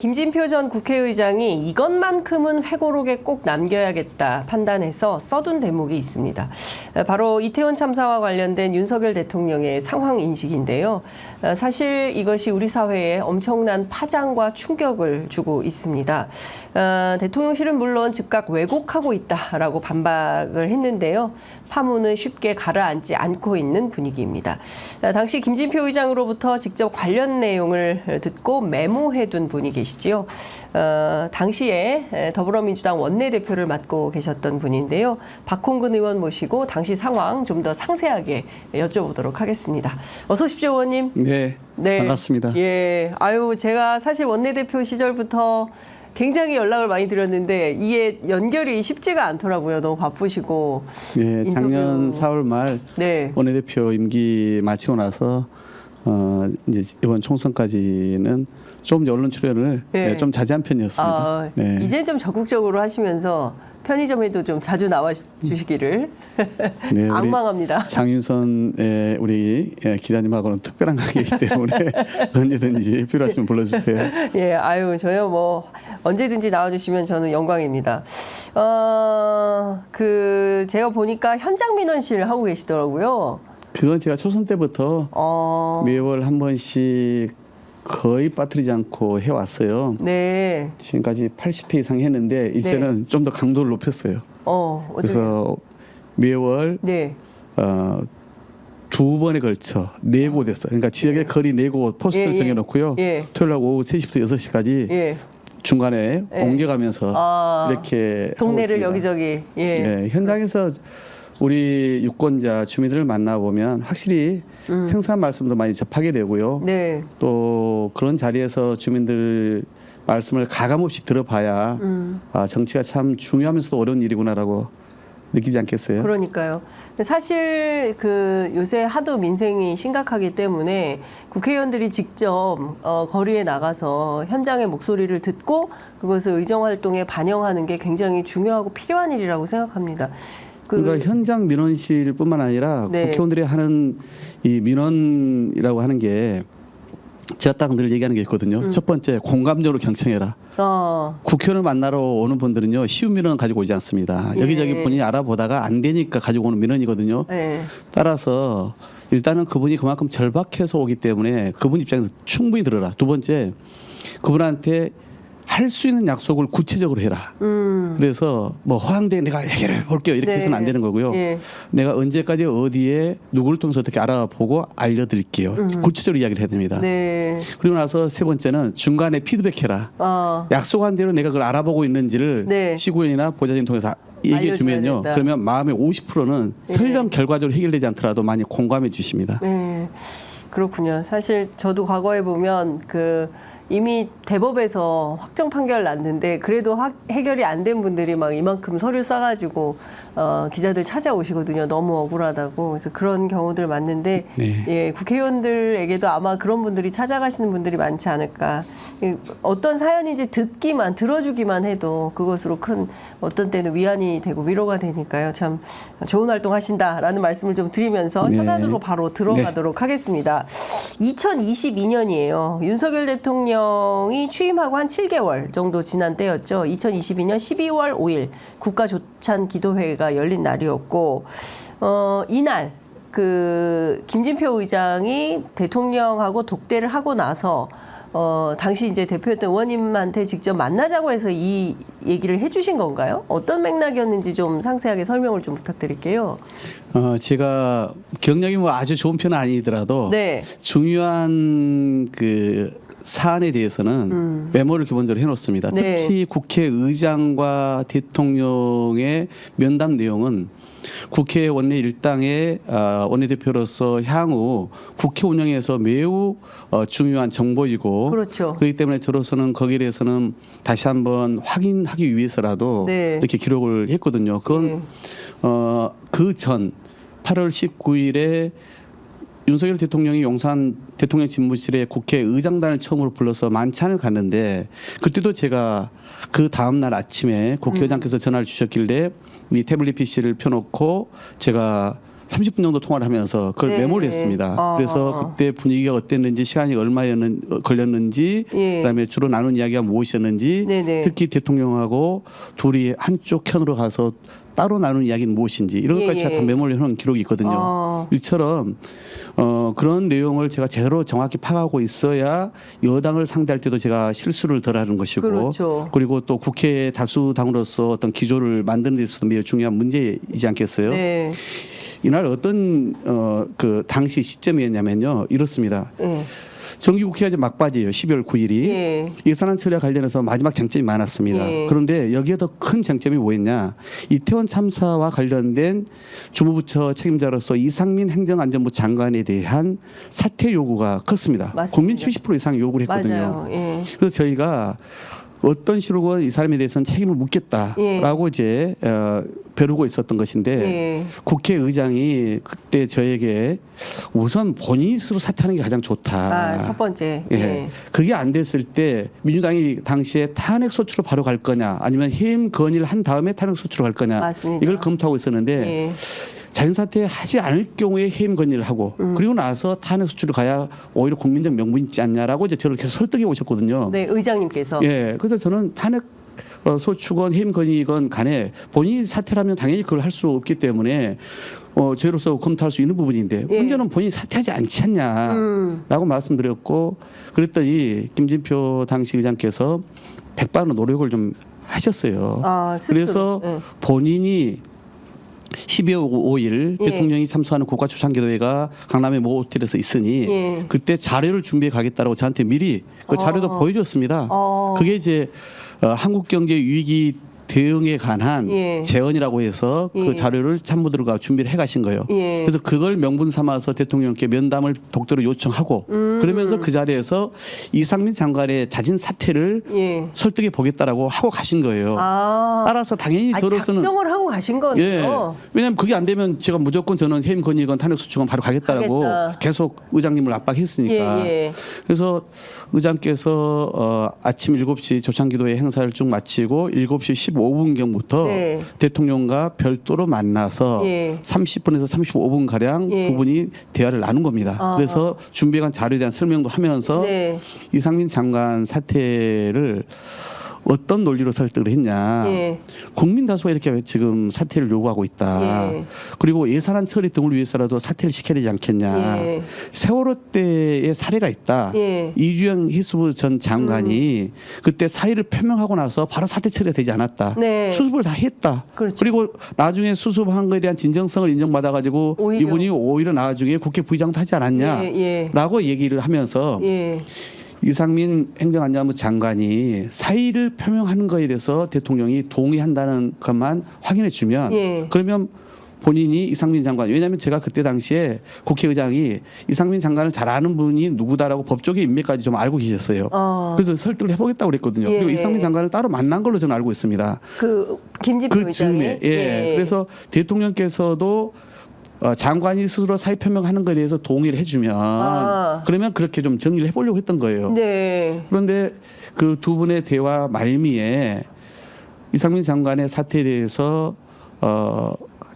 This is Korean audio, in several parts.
김진표 전 국회의장이 이것만큼은 회고록에 꼭 남겨야겠다 판단해서 써둔 대목이 있습니다. 바로 이태원 참사와 관련된 윤석열 대통령의 상황 인식인데요. 사실 이것이 우리 사회에 엄청난 파장과 충격을 주고 있습니다. 대통령실은 물론 즉각 왜곡하고 있다라고 반박을 했는데요. 파문은 쉽게 가라앉지 않고 있는 분위기입니다. 당시 김진표 의장으로부터 직접 관련 내용을 듣고 메모해둔 분이 계시지요. 당시에 더불어민주당 원내대표를 맡고 계셨던 분인데요. 박홍근 의원 모시고 당시 상황 좀 더 상세하게 여쭤보도록 하겠습니다. 어서 오십시오, 의원님. 네, 반갑습니다. 예, 제가 사실 원내대표 시절부터 굉장히 연락을 많이 드렸는데 이게 연결이 쉽지가 않더라고요. 너무 바쁘시고. 네, 작년 4월 말 원내대표 임기 마치고 나서 이제 이번 총선까지는 좀 언론 출연을 좀 자제한 편이었습니다. 이제 좀 적극적으로 하시면서 편의점에도 좀 자주 나와 주시기를 악망합니다. 장윤선 우리 기자님하고는 특별한 관계이기 때문에 언제든지 필요하시면 불러주세요. 예, 저요 뭐 언제든지 나와주시면 저는 영광입니다. 제가 보니까 현장 민원실 하고 계시더라고요. 그건 제가 초선 때부터 매월 한 번씩 거의 빠뜨리지 않고 해왔어요. 네. 지금까지 80회 이상 했는데 이제는 좀 더 강도를 높였어요. 그래서 매월 두 번에 걸쳐 4곳 했어요. 그러니까 지역의 거리 4곳 포스트를 정해놓고요. 토요일 날 오후 3시부터 6시까지 중간에 옮겨가면서 이렇게 동네를 여기저기 현장에서 우리 유권자 주민들을 만나보면 확실히 생생한 말씀도 많이 접하게 되고요. 또 그런 자리에서 주민들 말씀을 가감없이 들어봐야 정치가 참 중요하면서도 어려운 일이구나라고 느끼지 않겠어요? 그러니까요. 사실 요새 하도 민생이 심각하기 때문에 국회의원들이 직접 거리에 나가서 현장의 목소리를 듣고 그것을 의정활동에 반영하는 게 굉장히 중요하고 필요한 일이라고 생각합니다. 그러니까 현장 민원실뿐만 아니라 국회의원들이 하는 이 민원이라고 하는 게 제가 딱 늘 얘기하는 게 있거든요. 첫 번째, 공감적으로 경청해라. 국회의원을 만나러 오는 분들은요, 쉬운 민원 가지고 오지 않습니다. 여기저기 본인이 알아보다가 안 되니까 가지고 오는 민원이거든요. 따라서 일단은 그분이 그만큼 절박해서 오기 때문에 그분 입장에서 충분히 들어라. 두 번째, 그분한테 할 수 있는 약속을 구체적으로 해라. 그래서 뭐 허황되게 내가 해결해 볼게요. 이렇게 해서는 안 되는 거고요. 내가 언제까지 어디에 누구를 통해서 어떻게 알아보고 알려드릴게요. 구체적으로 이야기를 해야 됩니다. 그리고 나서 세 번째는 중간에 피드백해라. 약속한 대로 내가 그걸 알아보고 있는지를 시구위원이나 보좌진 통해서 얘기해 주면요. 그러면 마음의 50%는 설령 결과적으로 해결되지 않더라도 많이 공감해 주십니다. 그렇군요. 사실 저도 과거에 보면 이미 대법에서 확정 판결 났는데 그래도 해결이 안 된 분들이 막 이만큼 서류 싸가지고 기자들 찾아오시거든요. 너무 억울하다고. 그래서 그런 경우들 많는데 국회의원들에게도 아마 그런 분들이 찾아가시는 분들이 많지 않을까. 어떤 사연인지 들어주기만 해도 그것으로 큰 어떤 때는 위안이 되고 위로가 되니까요. 참 좋은 활동 하신다라는 말씀을 좀 드리면서 현안으로 바로 들어가도록 하겠습니다. 2022년이에요. 윤석열 대통령이 취임하고 한 7개월 정도 지난 때였죠. 2022년 12월 5일 국가조찬기도회가 열린 날이었고 이날 김진표 의장이 대통령하고 독대를 하고 나서 당시 이제 대표였던 의원님한테 직접 만나자고 해서 이 얘기를 해주신 건가요? 어떤 맥락이었는지 좀 상세하게 설명을 좀 부탁드릴게요. 제가 경력이 뭐 아주 좋은 편은 아니더라도 중요한 사안에 대해서는 메모를 기본적으로 해놓습니다. 특히 국회의장과 대통령의 면담 내용은 국회 원내 일당의 원내대표로서 향후 국회 운영에서 매우 중요한 정보이고 그렇기 때문에 저로서는 거기에 대해서는 다시 한번 확인하기 위해서라도 이렇게 기록을 했거든요. 그건 그 전 8월 19일에 윤석열 대통령이 용산 대통령 집무실에 국회의장단을 처음으로 불러서 만찬을 갔는데 그때도 제가 그 다음날 아침에 국회의장께서 전화를 주셨길래 이 태블릿 PC를 펴놓고 제가 30분 정도 통화를 하면서 그걸 네. 메모를 했습니다. 그래서 그때 분위기가 어땠는지, 시간이 걸렸는지, 예. 그다음에 주로 나눈 이야기가 무엇이었는지, 네네. 특히 대통령하고 둘이 한쪽 편으로 가서 따로 나눈 이야기는 무엇인지 이런 예, 것까지 제가 다 예. 메모를 해놓은 기록이 있거든요. 이처럼 그런 내용을 제가 제대로 정확히 파악하고 있어야 여당을 상대할 때도 제가 실수를 덜하는 것이고, 그렇죠. 그리고 또 국회 다수당으로서 어떤 기조를 만드는 데 있어서도 매우 중요한 문제이지 않겠어요? 네. 이날 어떤 그 당시 시점이었냐면요, 이렇습니다. 네. 정기국회가 이제 막바지예요. 12월 9일이. 예. 예산안 처리와 관련해서 마지막 쟁점이 많았습니다. 예. 그런데 여기에 더 큰 쟁점이 뭐였냐. 이태원 참사와 관련된 주무부처 책임자로서 이상민 행정안전부 장관에 대한 사퇴 요구가 컸습니다. 맞습니다. 국민 70% 이상 요구를 했거든요. 맞아요. 예. 그래서 저희가 어떤 식으로 이 사람에 대해서는 책임을 묻겠다라고 이제 벼르고 있었던 것인데 예. 국회의장이 그때 저에게 우선 본인이 스스로 사퇴하는 게 가장 좋다. 첫 번째. 예. 예. 그게 안 됐을 때 민주당이 당시에 탄핵 소추로 바로 갈 거냐, 아니면 해임 건의를 한 다음에 탄핵 소추로 갈 거냐, 맞습니다. 이걸 검토하고 있었는데 예. 자연사퇴하지 않을 경우에 해임 건의를 하고 그리고 나서 탄핵 소추로 가야 오히려 국민적 명분이 있지 않냐라고 이제 저를 계속 설득해 오셨거든요. 네, 의장님께서. 예, 그래서 저는 탄핵 소추건 해임 건의건 간에 본인이 사퇴를 하면 당연히 그걸 할 수 없기 때문에 저희로서 검토할 수 있는 부분인데 예. 문제는 본인이 사퇴하지 않지 않냐라고 말씀드렸고, 그랬더니 김진표 당시 의장께서 백반으로 노력을 좀 하셨어요. 스스로. 그래서 예. 본인이 12월 5일 예. 대통령이 참석하는 국가초상기도회가 강남의 모 호텔에서 있으니 예. 그때 자료를 준비해 가겠다라고 저한테 미리 그 자료도 보여줬습니다. 그게 이제 한국경제 위기 대응에 관한 예. 재원이라고 해서 그 예. 자료를 참모들과 준비를 해가신 거예요. 예. 그래서 그걸 명분 삼아서 대통령께 면담을 독도로 요청하고 그러면서 그 자리에서 이상민 장관의 잦은 사퇴를 예. 설득해 보겠다라고 하고 가신 거예요. 따라서 당연히 저로서는 작정을 하고 가신 거네요. 예. 왜냐하면 그게 안 되면 제가 무조건 저는 해임 건의건 탄핵 소추건 바로 가겠다라고 하겠다. 계속 의장님을 압박했으니까. 예, 예. 그래서 의장께서 아침 7시 조창기도회 행사를 쭉 마치고 7시 15분경부터 네. 대통령과 별도로 만나서 예. 30분에서 35분 가량 예. 두 분이 대화를 나눈 겁니다. 그래서 준비한 자료에 대한 설명도 하면서 네. 이상민 장관 사퇴를 어떤 논리로 설득을 했냐. 예. 국민 다수가 이렇게 지금 사퇴를 요구하고 있다. 예. 그리고 예산안 처리 등을 위해서라도 사퇴를 시켜야 되지 않겠냐. 예. 세월호 때의 사례가 있다. 예. 이주영 해수부 전 장관이 그때 사의를 표명하고 나서 바로 사퇴 처리가 되지 않았다. 네. 수습을 다 했다. 그렇죠. 그리고 나중에 수습한 것에 대한 진정성을 인정받아가지고 오히려. 이분이 오히려 나중에 국회 부의장도 하지 않았냐라고 얘기를 하면서 예. 이상민 행정안전부 장관이 사의를 표명하는 것에 대해서 대통령이 동의한다는 것만 확인해 주면 예. 그러면 본인이 이상민 장관, 왜냐하면 제가 그때 당시에 국회의장이 이상민 장관을 잘 아는 분이 누구다라고 법조계 인맥까지 좀 알고 계셨어요. 그래서 설득을 해보겠다고 그랬거든요. 예. 그리고 이상민 장관을 따로 만난 걸로 저는 알고 있습니다. 그 김진표 그 의장이. 즈음에. 예. 그래서 대통령께서도 장관이 스스로 사의 표명하는 것에 대해서 동의를 해주면 그러면 그렇게 좀 정리를 해보려고 했던 거예요. 네. 그런데 그 두 분의 대화 말미에 이상민 장관의 사태에 대해서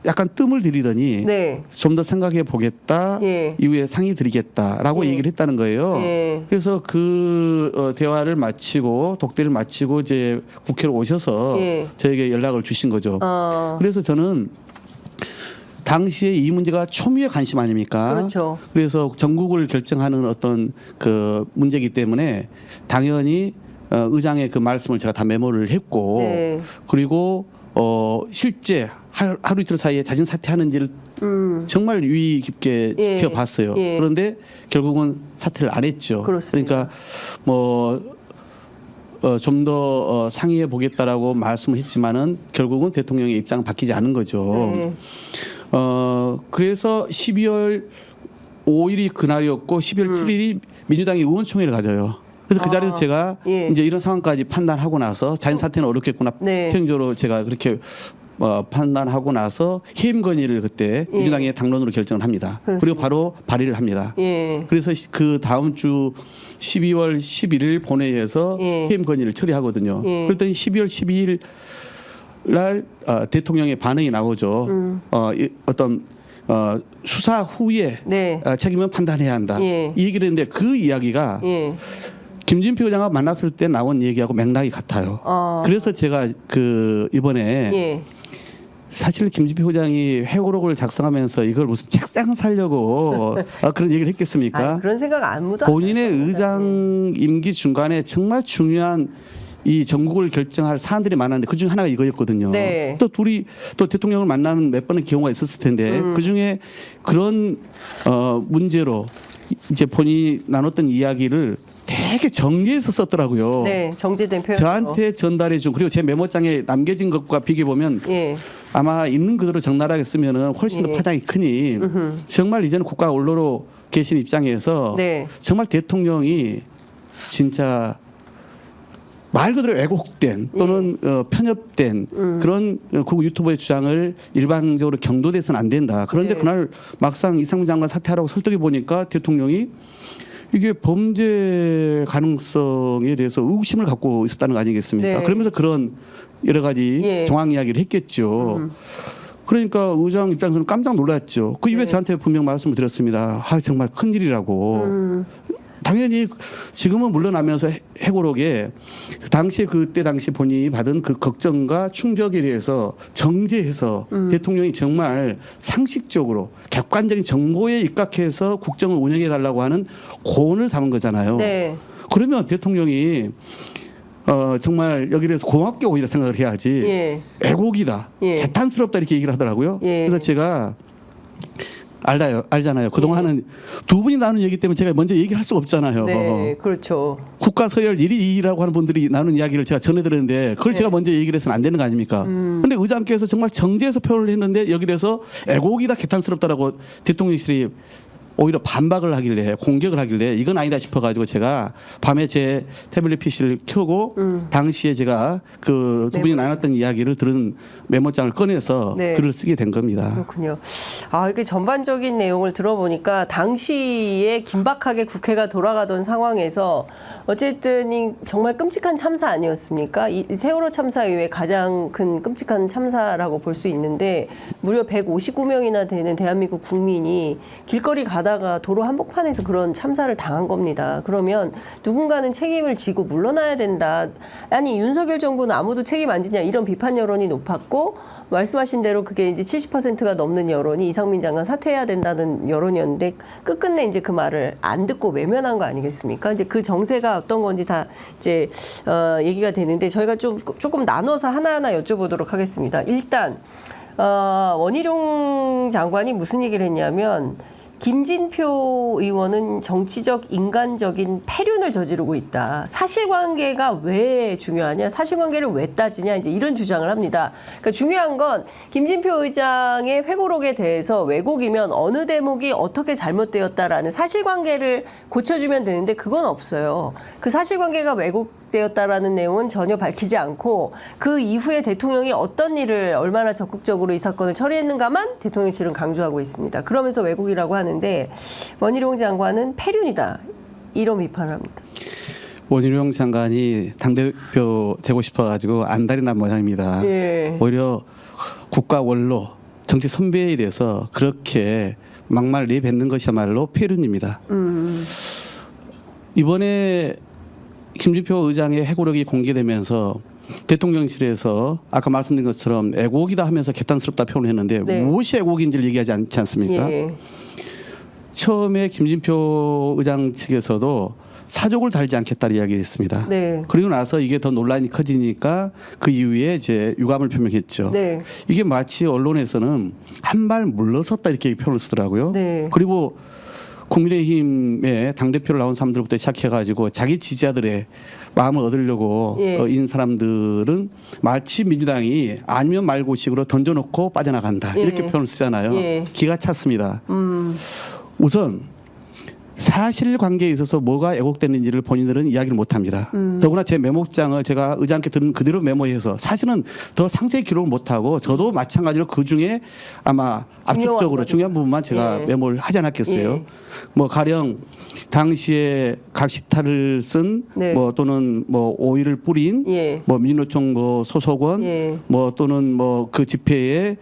약간 뜸을 들이더니 네. 좀 더 생각해 보겠다. 예. 이후에 상의 드리겠다라고 예. 얘기를 했다는 거예요. 예. 그래서 그 대화를 마치고 독대를 마치고 이제 국회로 오셔서 예. 저에게 연락을 주신 거죠. 그래서 저는 당시에 이 문제가 초미의 관심 아닙니까? 그렇죠. 그래서 전국을 결정하는 어떤 그 문제이기 때문에 당연히 의장의 그 말씀을 제가 다 메모를 했고 네. 그리고 실제 하루 이틀 사이에 자진 사퇴하는지를 정말 유의 깊게 예. 지켜봤어요. 예. 그런데 결국은 사퇴를 안 했죠. 그렇습니다. 그러니까 뭐 좀 더 상의해 보겠다라고 말씀을 했지만은 결국은 대통령의 입장은 바뀌지 않은 거죠. 네. 그래서 12월 5일이 그날이었고 12월 7일이 민주당이 의원총회를 가져요. 그래서 그 자리에서 제가 예. 이제 이런 상황까지 판단하고 나서 자진 사퇴는 어렵겠구나. 네. 최종적으로 제가 그렇게 판단하고 나서 해임 건의를 그때 예. 민주당의 당론으로 결정을 합니다. 그렇습니다. 그리고 바로 발의를 합니다. 예. 그래서 그 다음 주 12월 11일 본회의에서 예. 해임 건의를 처리하거든요. 예. 그랬더니 12월 12일 날 대통령의 반응이 나오죠. 어떤 수사 후에 네. 책임은 판단해야 한다. 예. 이 얘기를 했는데 그 이야기가 예. 김진표 의장과 만났을 때 나온 얘기하고 맥락이 같아요. 그래서 제가 그 이번에 예. 사실 김진표 의장이 회고록을 작성하면서 이걸 무슨 책장 살려고 그런 얘기를 했겠습니까? 그런 생각 아무도 본인의 의장 임기 중간에 정말 중요한 이 전국을 결정할 사안들이 많았는데 그 중에 하나가 이거였거든요. 네. 또 둘이 또 대통령을 만나는 몇 번의 경우가 있었을 텐데 그 중에 그런 문제로 이제 본인이 나눴던 이야기를 되게 정리해서 썼더라고요. 네, 정제된 표현. 저한테 전달해 준 그리고 제 메모장에 남겨진 것과 비교해 보면 예. 아마 있는 그대로 적나라하게 쓰면은 훨씬 더 예. 파장이 크니 정말 이제는 국가 원로로 계신 입장에서 네. 정말 대통령이 진짜 말 그대로 왜곡된 또는 편협된 그런 그 유튜버의 주장을 일반적으로 경도돼서는 안 된다. 그런데 네. 그날 막상 이상민 장관 사퇴하라고 설득해 보니까 대통령이 이게 범죄 가능성에 대해서 의구심을 갖고 있었다는 거 아니겠습니까? 네. 그러면서 그런 여러 가지 예. 정황 이야기를 했겠죠. 그러니까 의장 입장에서는 깜짝 놀랐죠. 그 이후에 네. 저한테 분명 말씀을 드렸습니다. 정말 큰일이라고. 당연히 지금은 물러나면서 해고록에 당시 그때 당시 본인이 받은 그 걱정과 충격에 대해서 정제해서 대통령이 정말 상식적으로 객관적인 정보에 입각해서 국정을 운영해 달라고 하는 고언을 담은 거잖아요. 네. 그러면 대통령이 정말 여기에서 고맙게 오히려 생각을 해야지. 예. 왜곡이다, 예. 개탄스럽다 이렇게 얘기를 하더라고요. 예. 그래서 제가 알잖아요. 그동안은 두 분이 나눈 얘기 때문에 제가 먼저 얘기를 할 수가 없잖아요. 네, 그렇죠. 국가 서열 1위, 2위라고 하는 분들이 나눈 이야기를 제가 전해드렸는데 그걸 네. 제가 먼저 얘기를 해서는 안 되는 거 아닙니까? 그런데 의장께서 정말 정제해서 표현을 했는데 여기에서 애곡이다, 개탄스럽다라고 대통령실이 오히려 반박을 하길래 공격을 하길래 이건 아니다 싶어가지고 제가 밤에 제 태블릿 PC를 켜고 당시에 제가 그 두 분이 나눴던 이야기를 들은 메모장을 꺼내서 네. 글을 쓰게 된 겁니다. 그렇군요. 이게 전반적인 내용을 들어보니까 당시에 긴박하게 국회가 돌아가던 상황에서 어쨌든 이 정말 끔찍한 참사 아니었습니까? 이 세월호 참사 이후에 가장 큰 끔찍한 참사라고 볼 수 있는데 무려 159명이나 되는 대한민국 국민이 길거리 가다가 도로 한복판에서 그런 참사를 당한 겁니다. 그러면 누군가는 책임을 지고 물러나야 된다. 아니 윤석열 정부는 아무도 책임 안 지냐 이런 비판 여론이 높았고 말씀하신 대로 그게 이제 70%가 넘는 여론이 이상민 장관 사퇴해야 된다는 여론이었는데 끝끝내 이제 그 말을 안 듣고 외면한 거 아니겠습니까? 이제 그 정세가 어떤 건지 다 이제 얘기가 되는데 저희가 조금 나눠서 하나하나 여쭤보도록 하겠습니다. 일단 원희룡 장관이 무슨 얘기를 했냐면 김진표 의원은 정치적 인간적인 패륜을 저지르고 있다. 사실관계가 왜 중요하냐? 사실관계를 왜 따지냐? 이제 이런 주장을 합니다. 그러니까 중요한 건 김진표 의장의 회고록에 대해서 왜곡이면 어느 대목이 어떻게 잘못되었다라는 사실관계를 고쳐주면 되는데 그건 없어요. 그 사실관계가 왜곡되었다라는 내용은 전혀 밝히지 않고 그 이후에 대통령이 어떤 일을 얼마나 적극적으로 이 사건을 처리했는가만 대통령실은 강조하고 있습니다. 그러면서 왜곡이라고 하는데 원희룡 장관은 패륜이다 이런 비판을 합니다. 원희룡 장관이 당대표 되고 싶어가지고 안달이 난 모양입니다. 예. 오히려 국가 원로 정치 선배에 대해서 그렇게 막말 내뱉는 것이야말로 패륜입니다. 이번에 김진표 의장의 회고록이 공개되면서 대통령실에서 아까 말씀드린 것처럼 애곡이다 하면서 개탄스럽다 표현을 했는데 네. 무엇이 애곡인지를 얘기하지 않지 않습니까? 예. 처음에 김진표 의장 측에서도 사족을 달지 않겠다는 이야기를 했습니다. 네. 그리고 나서 이게 더 논란이 커지니까 그 이후에 이제 유감을 표명했죠. 네. 이게 마치 언론에서는 한 발 물러섰다 이렇게 표현을 쓰더라고요. 네. 그리고 국민의힘의 당대표로 나온 사람들부터 시작해가지고 자기 지지자들의 마음을 얻으려고 예. 인 사람들은 마치 민주당이 아니면 말고식으로 던져놓고 빠져나간다 예. 이렇게 표현을 쓰잖아요. 예. 기가 찼습니다. 우선 사실관계에 있어서 뭐가 왜곡됐는지를 본인들은 이야기를 못합니다. 더구나 제 메모장을 제가 의장께 들은 그대로 메모해서 사실은 더 상세히 기록을 못하고 저도 마찬가지로 그중에 아마 압축적으로 중요한 부분만 제가 예. 메모를 하지 않았겠어요. 예. 뭐 가령 당시에 각시탈을 쓴 네. 뭐 또는 뭐 오일을 뿌린 예. 뭐 민주노총 그 소속원 예. 뭐 또는 뭐 그 집회에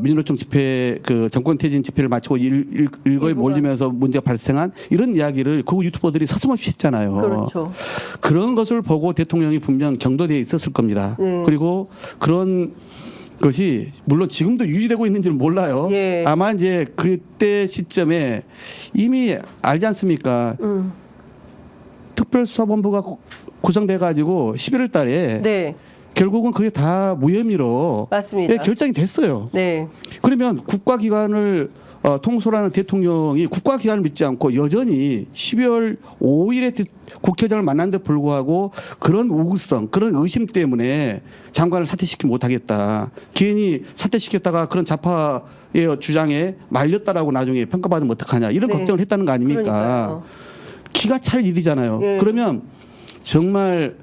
민주노총 집회 그 정권 퇴진 집회를 마치고 일거에 일부가. 몰리면서 문제가 발생한 이런 이야기를 그 유튜버들이 서슴없이 했잖아요. 그렇죠. 그런 것을 보고 대통령이 분명 경도되어 있었을 겁니다. 네. 그리고 그런 것이 물론 지금도 유지되고 있는지는 몰라요. 예. 아마 이제 그때 시점에 이미 알지 않습니까? 특별수사본부가 구성돼 가지고 11월 달에 네. 결국은 그게 다 무혐의로 맞습니다. 예, 결정이 됐어요. 네. 그러면 국가기관을 통솔하는 대통령이 국가기관을 믿지 않고 여전히 12월 5일에 국회의장을 만난 데 불구하고 그런 우구성, 그런 의심 때문에 장관을 사퇴시키지 못하겠다. 괜히 사퇴시켰다가 그런 좌파의 주장에 말렸다라고 나중에 평가받으면 어떡하냐. 이런 네. 걱정을 했다는 거 아닙니까? 그러니까요. 기가 찰 일이잖아요. 예. 그러면 정말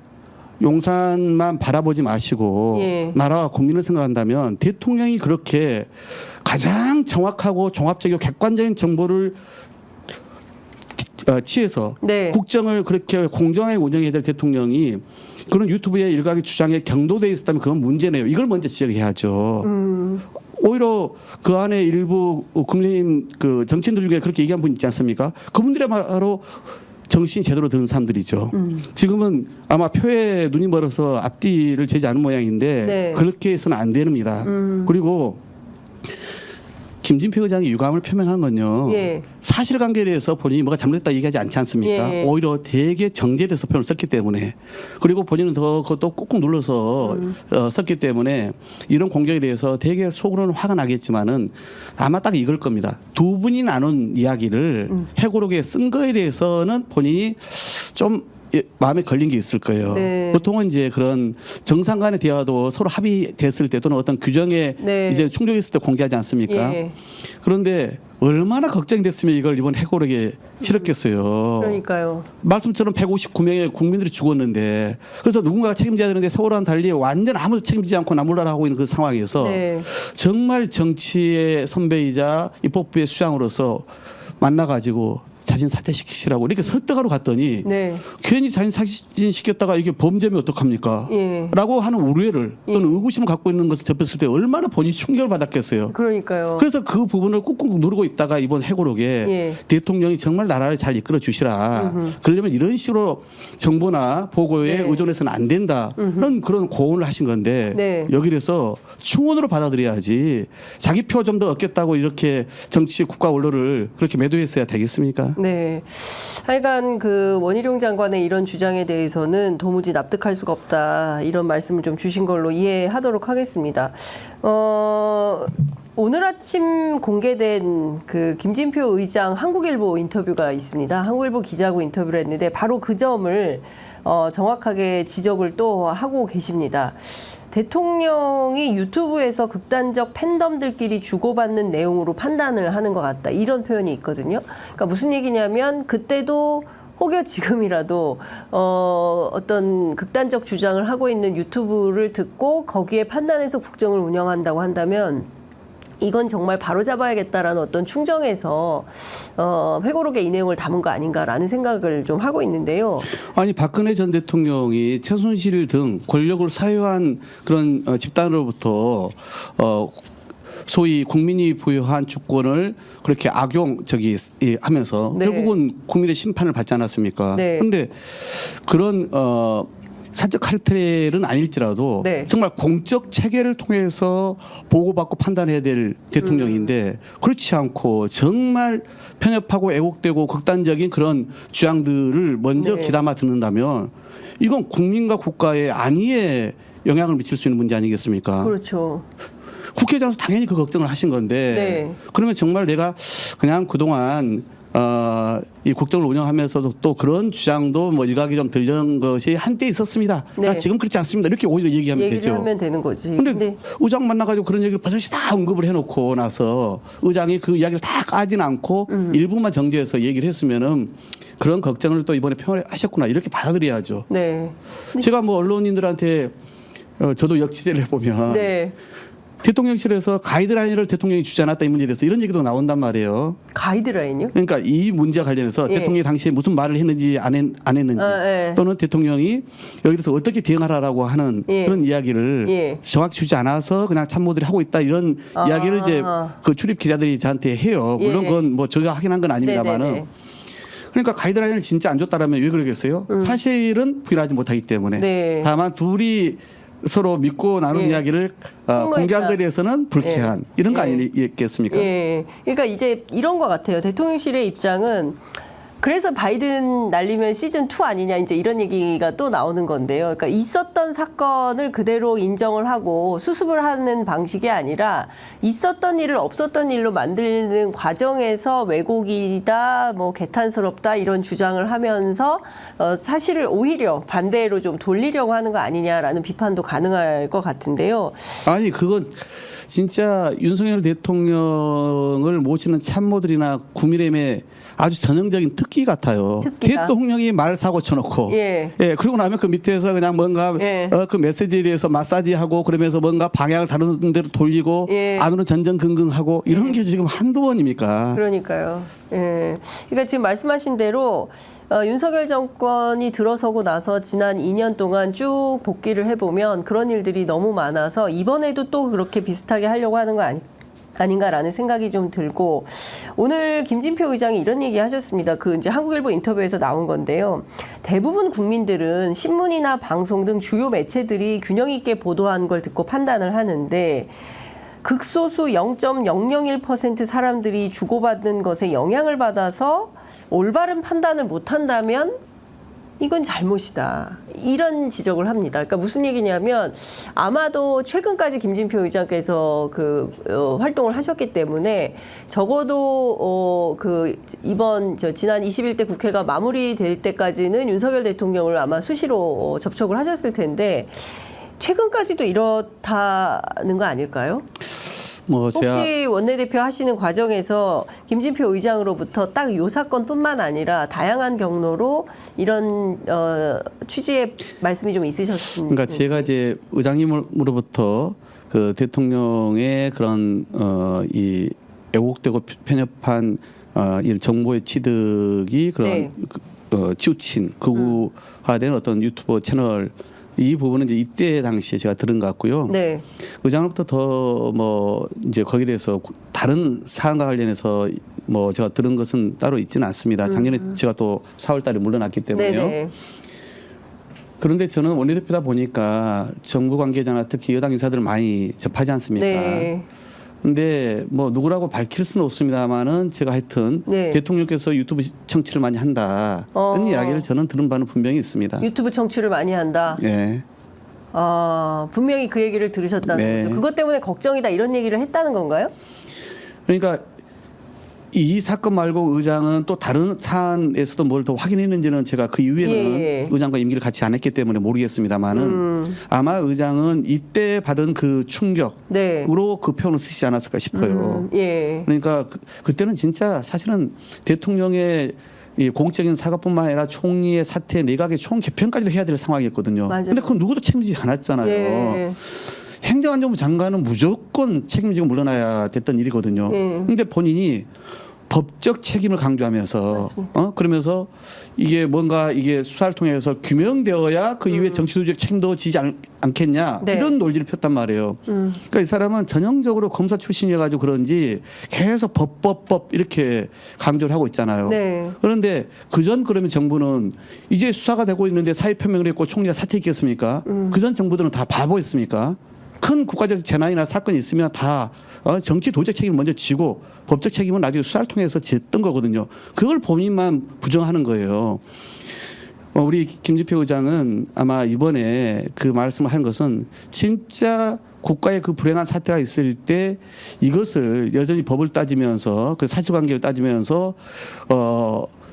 용산만 바라보지 마시고 예. 나라와 국민을 생각한다면 대통령이 그렇게 가장 정확하고 종합적이고 객관적인 정보를 취해서 네. 국정을 그렇게 공정하게 운영해야 될 대통령이 그런 유튜브의 일각의 주장에 경도되어 있었다면 그건 문제네요. 이걸 먼저 지적해야죠. 오히려 그 안에 일부 국민의힘 그 정치인들 중에 그렇게 얘기한 분 있지 않습니까? 그분들이 바로 정신이 제대로 드는 사람들이죠. 지금은 아마 표에 눈이 멀어서 앞뒤를 재지 않은 모양인데 네. 그렇게 해서는 안 됩니다. 그리고 김진표 의장이 유감을 표명한 건요. 예. 사실관계에 대해서 본인이 뭐가 잘못됐다 얘기하지 않지 않습니까? 예. 오히려 되게 정제돼서 표현을 썼기 때문에 그리고 본인은 더 그것도 꾹꾹 눌러서 썼기 때문에 이런 공격에 대해서 되게 속으로는 화가 나겠지만은 아마 딱 이걸 겁니다. 두 분이 나눈 이야기를 회고록에 쓴 거에 대해서는 본인이 좀 마음에 걸린 게 있을 거예요. 네. 보통은 이제 그런 정상 간의 대화도 서로 합의됐을 때 또는 어떤 규정에 네. 이제 충족이 있을 때 공개하지 않습니까? 예. 그런데 얼마나 걱정됐으면 이걸 이번 해고록에 실었겠어요. 그러니까요. 말씀처럼 159명의 국민들이 죽었는데 그래서 누군가가 책임져야 되는데 세월호와는 달리 완전 아무도 책임지지 않고 나몰라라 하고 있는 그 상황에서 네. 정말 정치의 선배이자 입법부의 수장으로서 만나가지고 자진 사퇴시키시라고 이렇게 설득하러 갔더니 네. 괜히 자진 사퇴시켰다가 이게 범죄면 어떡합니까? 예. 라고 하는 우려를 또는 의구심을 갖고 있는 것을 접했을 때 얼마나 본인이 충격을 받았겠어요. 그러니까요. 그래서 그 부분을 꾹꾹 누르고 있다가 이번 해고록에 예. 대통령이 정말 나라를 잘 이끌어 주시라. 그러려면 이런 식으로 정보나 보고에 네. 의존해서는 안 된다는 그런 고언을 하신 건데 네. 여기에서 충원으로 받아들여야지 자기 표 좀 더 얻겠다고 이렇게 정치 국가 원로를 그렇게 매도했어야 되겠습니까? 네. 하여간 그 원희룡 장관의 이런 주장에 대해서는 도무지 납득할 수가 없다. 이런 말씀을 좀 주신 걸로 이해하도록 하겠습니다. 오늘 아침 공개된 그 김진표 의장 한국일보 인터뷰가 있습니다. 한국일보 기자하고 인터뷰를 했는데 바로 그 점을 정확하게 지적을 또 하고 계십니다. 대통령이 유튜브에서 극단적 팬덤들끼리 주고받는 내용으로 판단을 하는 것 같다. 이런 표현이 있거든요. 그러니까 무슨 얘기냐면 그때도 혹여 지금이라도 어떤 극단적 주장을 하고 있는 유튜브를 듣고 거기에 판단해서 국정을 운영한다고 한다면 이건 정말 바로잡아야겠다라는 어떤 충정에서 회고록에 이 내용을 담은 거 아닌가라는 생각을 좀 하고 있는데요. 아니 박근혜 전 대통령이 최순실 등 권력을 사유한 그런 집단으로부터 소위 국민이 부여한 주권을 그렇게 하면서 네. 결국은 국민의 심판을 받지 않았습니까? 네. 그런데 그런 사적 카르텔은 아닐지라도 네. 정말 공적 체계를 통해서 보고받고 판단해야 될 대통령인데 그렇지 않고 정말 편협하고 왜곡되고 극단적인 그런 주장들을 먼저 네. 귀담아 듣는다면 이건 국민과 국가의 안위에 영향을 미칠 수 있는 문제 아니겠습니까? 그렇죠. 국회의장에서 당연히 그 걱정을 하신 건데 네. 그러면 정말 내가 그냥 그동안 이 국정을 운영하면서도 또 그런 주장도 뭐 일각이 좀 들려는 것이 한때 있었습니다. 네. 지금 그렇지 않습니다. 이렇게 오히려 얘기하면 얘기를 되죠. 하면 되는 거지. 근데 의장 만나가지고 그런 얘기를 버젓이 다 언급을 해놓고 나서 의장이 그 이야기를 다 까지는 않고 일부만 정제해서 얘기를 했으면은 그런 걱정을 또 이번에 표현을 하셨구나 이렇게 받아들여야죠. 네. 제가 뭐 언론인들한테 저도 역지대를 해보면 네. 대통령실에서 가이드라인을 대통령이 주지 않았다 이 문제에 대해서 이런 얘기도 나온단 말이에요. 가이드라인이요? 그러니까 이 문제와 관련해서 예. 대통령이 당시에 무슨 말을 했는지 안 했는지 예. 또는 대통령이 여기 대해서 어떻게 대응하라고 하는 예. 그런 이야기를 예. 정확히 주지 않아서 그냥 참모들이 하고 있다 이런 이야기를 이제 그 출입 기자들이 저한테 해요. 물론 예. 그건 뭐 제가 확인한 건 아닙니다만은. 네네네. 그러니까 가이드라인을 진짜 안 줬다라면 왜 그러겠어요? 사실은 부인하지 못하기 때문에. 네. 다만 둘이 서로 믿고 나눈 예. 이야기를 폭로했다. 공개한 것에 대해서는 불쾌한 이런 거 예. 아니겠습니까? 예. 그러니까 이제 이런 것 같아요. 대통령실의 입장은 그래서 바이든 날리면 시즌 2 아니냐 이제 이런 얘기가 또 나오는 건데요. 그러니까 있었던 사건을 그대로 인정을 하고 수습을 하는 방식이 아니라 있었던 일을 없었던 일로 만드는 과정에서 왜곡이다, 뭐 개탄스럽다 이런 주장을 하면서 사실을 오히려 반대로 좀 돌리려고 하는 거 아니냐라는 비판도 가능할 것 같은데요. 아니 그건 진짜 윤석열 대통령을 모시는 참모들이나 국민의힘의 아주 전형적인 특기 같아요. 특기다. 대통령이 말 사고 쳐놓고, 예. 그리고 나면 그 밑에서 그냥 뭔가 예. 그 메시지에 대해서 마사지하고 그러면서 뭔가 방향을 다른 데로 돌리고 예. 안으로 전전긍긍하고 이런 게 지금 한두 번입니까? 그러니까요. 예. 그러니까 지금 말씀하신 대로 윤석열 정권이 들어서고 나서 지난 2년 동안 쭉 복귀를 해보면 그런 일들이 너무 많아서 이번에도 또 그렇게 비슷하게 하려고 하는 거 아닌가라는 생각이 좀 들고 오늘 김진표 의장이 이런 얘기 하셨습니다. 그 이제 한국일보 인터뷰에서 나온 건데요. 대부분 국민들은 신문이나 방송 등 주요 매체들이 균형 있게 보도한 걸 듣고 판단을 하는데 극소수 0.001% 사람들이 주고받는 것에 영향을 받아서 올바른 판단을 못한다면 이건 잘못이다. 이런 지적을 합니다. 그러니까 무슨 얘기냐면 아마도 최근까지 김진표 의장께서 활동을 하셨기 때문에 적어도 이번 지난 21대 국회가 마무리될 때까지는 윤석열 대통령을 아마 수시로 접촉을 하셨을 텐데 최근까지도 이렇다는 거 아닐까요? 뭐 혹시 원내대표 하시는 과정에서 김진표 의장으로부터 딱 이 사건뿐만 아니라 다양한 경로로 이런 취지의 말씀이 좀 있으셨습니까? 그러니까 제가 이제 의장님으로부터 그 대통령의 그런 이 왜곡되고 편협한 이 정보의 취득이 그런 네. 치우친 극우화된 어떤 유튜버 채널 이 부분은 이제 이때 당시에 제가 들은 것 같고요. 네. 의장으로부터 더 뭐 이제 거기에 대해서 다른 사안과 관련해서 뭐 제가 들은 것은 따로 있지는 않습니다. 작년에 제가 또 4월달에 물러났기 때문에요. 네네. 그런데 저는 원내대표다 보니까 정부 관계자나 특히 여당 인사들을 많이 접하지 않습니까? 네. 근데 뭐 누구라고 밝힐 수는 없습니다만은 제가 하여튼 네. 대통령께서 유튜브 청취를 많이 한다 이런 이야기를 저는 들은 바는 분명히 있습니다. 유튜브 청취를 많이 한다. 네. 분명히 그 얘기를 들으셨다는 네. 거죠. 그것 때문에 걱정이다 이런 얘기를 했다는 건가요? 그러니까 이 사건 말고 의장은 또 다른 사안에서도 뭘 더 확인했는지는 제가 그 이후에는 예. 의장과 임기를 같이 안 했기 때문에 모르겠습니다만은 아마 의장은 이때 받은 그 충격으로 네. 그 표현을 쓰시지 않았을까 싶어요. 예. 그러니까 그때는 진짜 사실은 대통령의 이 공적인 사과뿐만 아니라 총리의 사퇴, 내각의 총 개편까지도 해야 될 상황이었거든요. 그런데 그건 누구도 책임지지 않았잖아요. 예. 행정안전부 장관은 무조건 책임지고 물러나야 됐던 일이거든요. 그런데 본인이 법적 책임을 강조하면서 그러면서 이게 뭔가 이게 수사를 통해서 규명되어야 그 이후에 정치도적 책임도 지지 않겠냐 네. 이런 논리를 폈단 말이에요. 그러니까 이 사람은 전형적으로 검사 출신이어가지고 그런지 계속 법 이렇게 강조를 하고 있잖아요. 네. 그런데 그전 그러면 정부는 이제 수사가 되고 있는데 사의 표명을 했고 총리가 사퇴했겠습니까? 그전 정부들은 다 바보였습니까? 큰 국가적 재난이나 사건이 있으면 다 정치 도적 책임을 먼저 지고 법적 책임은 나중에 수사를 통해서 졌던 거거든요. 그걸 본인만 부정하는 거예요. 우리 김진표 의장은 아마 이번에 그 말씀을 한 것은 진짜 국가의 그 불행한 사태가 있을 때 이것을 여전히 법을 따지면서 그 사실관계를 따지면서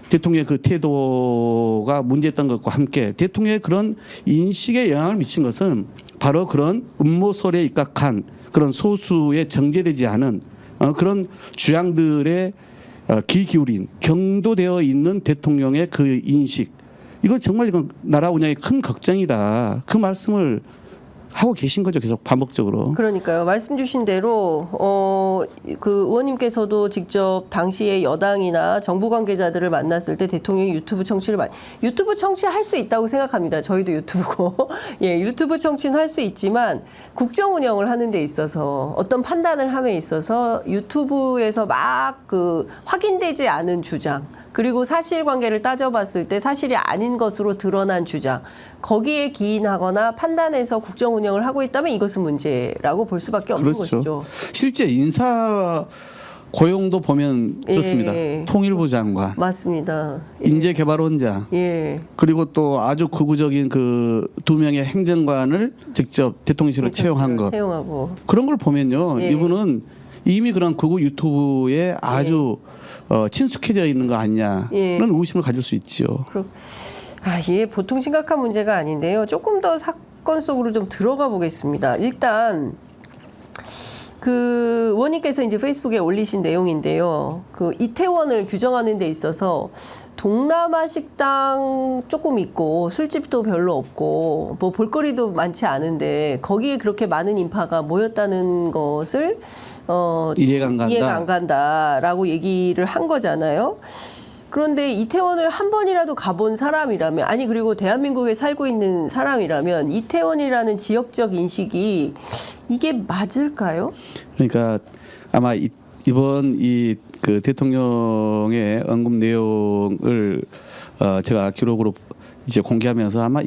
대통령의 그 태도가 문제였던 것과 함께 대통령의 그런 인식에 영향을 미친 것은 바로 그런 음모설에 입각한 그런 소수의 정제되지 않은 그런 주양들의 귀 기울인 경도되어 있는 대통령의 그 인식, 이거 정말 이건 나라 운영에 큰 걱정이다. 그 말씀을 하고 계신 거죠, 계속 반복적으로. 그러니까요. 말씀 주신 대로 그 의원님께서도 직접 당시에 여당이나 정부 관계자들을 만났을 때 대통령이 유튜브 청취할 수 있다고 생각합니다. 저희도 유튜브고 예, 유튜브 청취는 할 수 있지만 국정 운영을 하는 데 있어서 어떤 판단을 함에 있어서 유튜브에서 막 그 확인되지 않은 주장, 그리고 사실관계를 따져봤을 때 사실이 아닌 것으로 드러난 주장, 거기에 기인하거나 판단해서 국정 운영을 하고 있다면 이것은 문제라고 볼 수밖에 없는 그렇죠. 것이죠. 실제 인사 고용도 보면 그렇습니다. 통일부 장관, 맞습니다. 인재개발원장, 그리고 또 아주 극우적인 그 2명의 행정관을 직접 대통령실로 채용한 것. 채용하고. 그런 걸 보면요, 이분은 이미 그런 극우 유튜브에 아주 친숙해져 있는 거 아니냐는 의심을 가질 수 있죠. 이게 보통 심각한 문제가 아닌데요. 조금 더 사건 속으로 좀 들어가 보겠습니다. 일단 그 의원님께서 이제 페이스북에 올리신 내용인데요. 그 이태원을 규정하는 데 있어서 동남아 식당 조금 있고 술집도 별로 없고 뭐 볼거리도 많지 않은데 거기에 그렇게 많은 인파가 모였다는 것을 이해가 안 간다라고 얘기를 한 거잖아요. 그런데 이태원을 한 번이라도 가본 사람이라면, 아니 그리고 대한민국에 살고 있는 사람이라면 이태원이라는 지역적 인식이 이게 맞을까요? 그러니까 아마 이번 이 그 대통령의 언급 내용을 제가 기록으로 이제 공개하면서 아마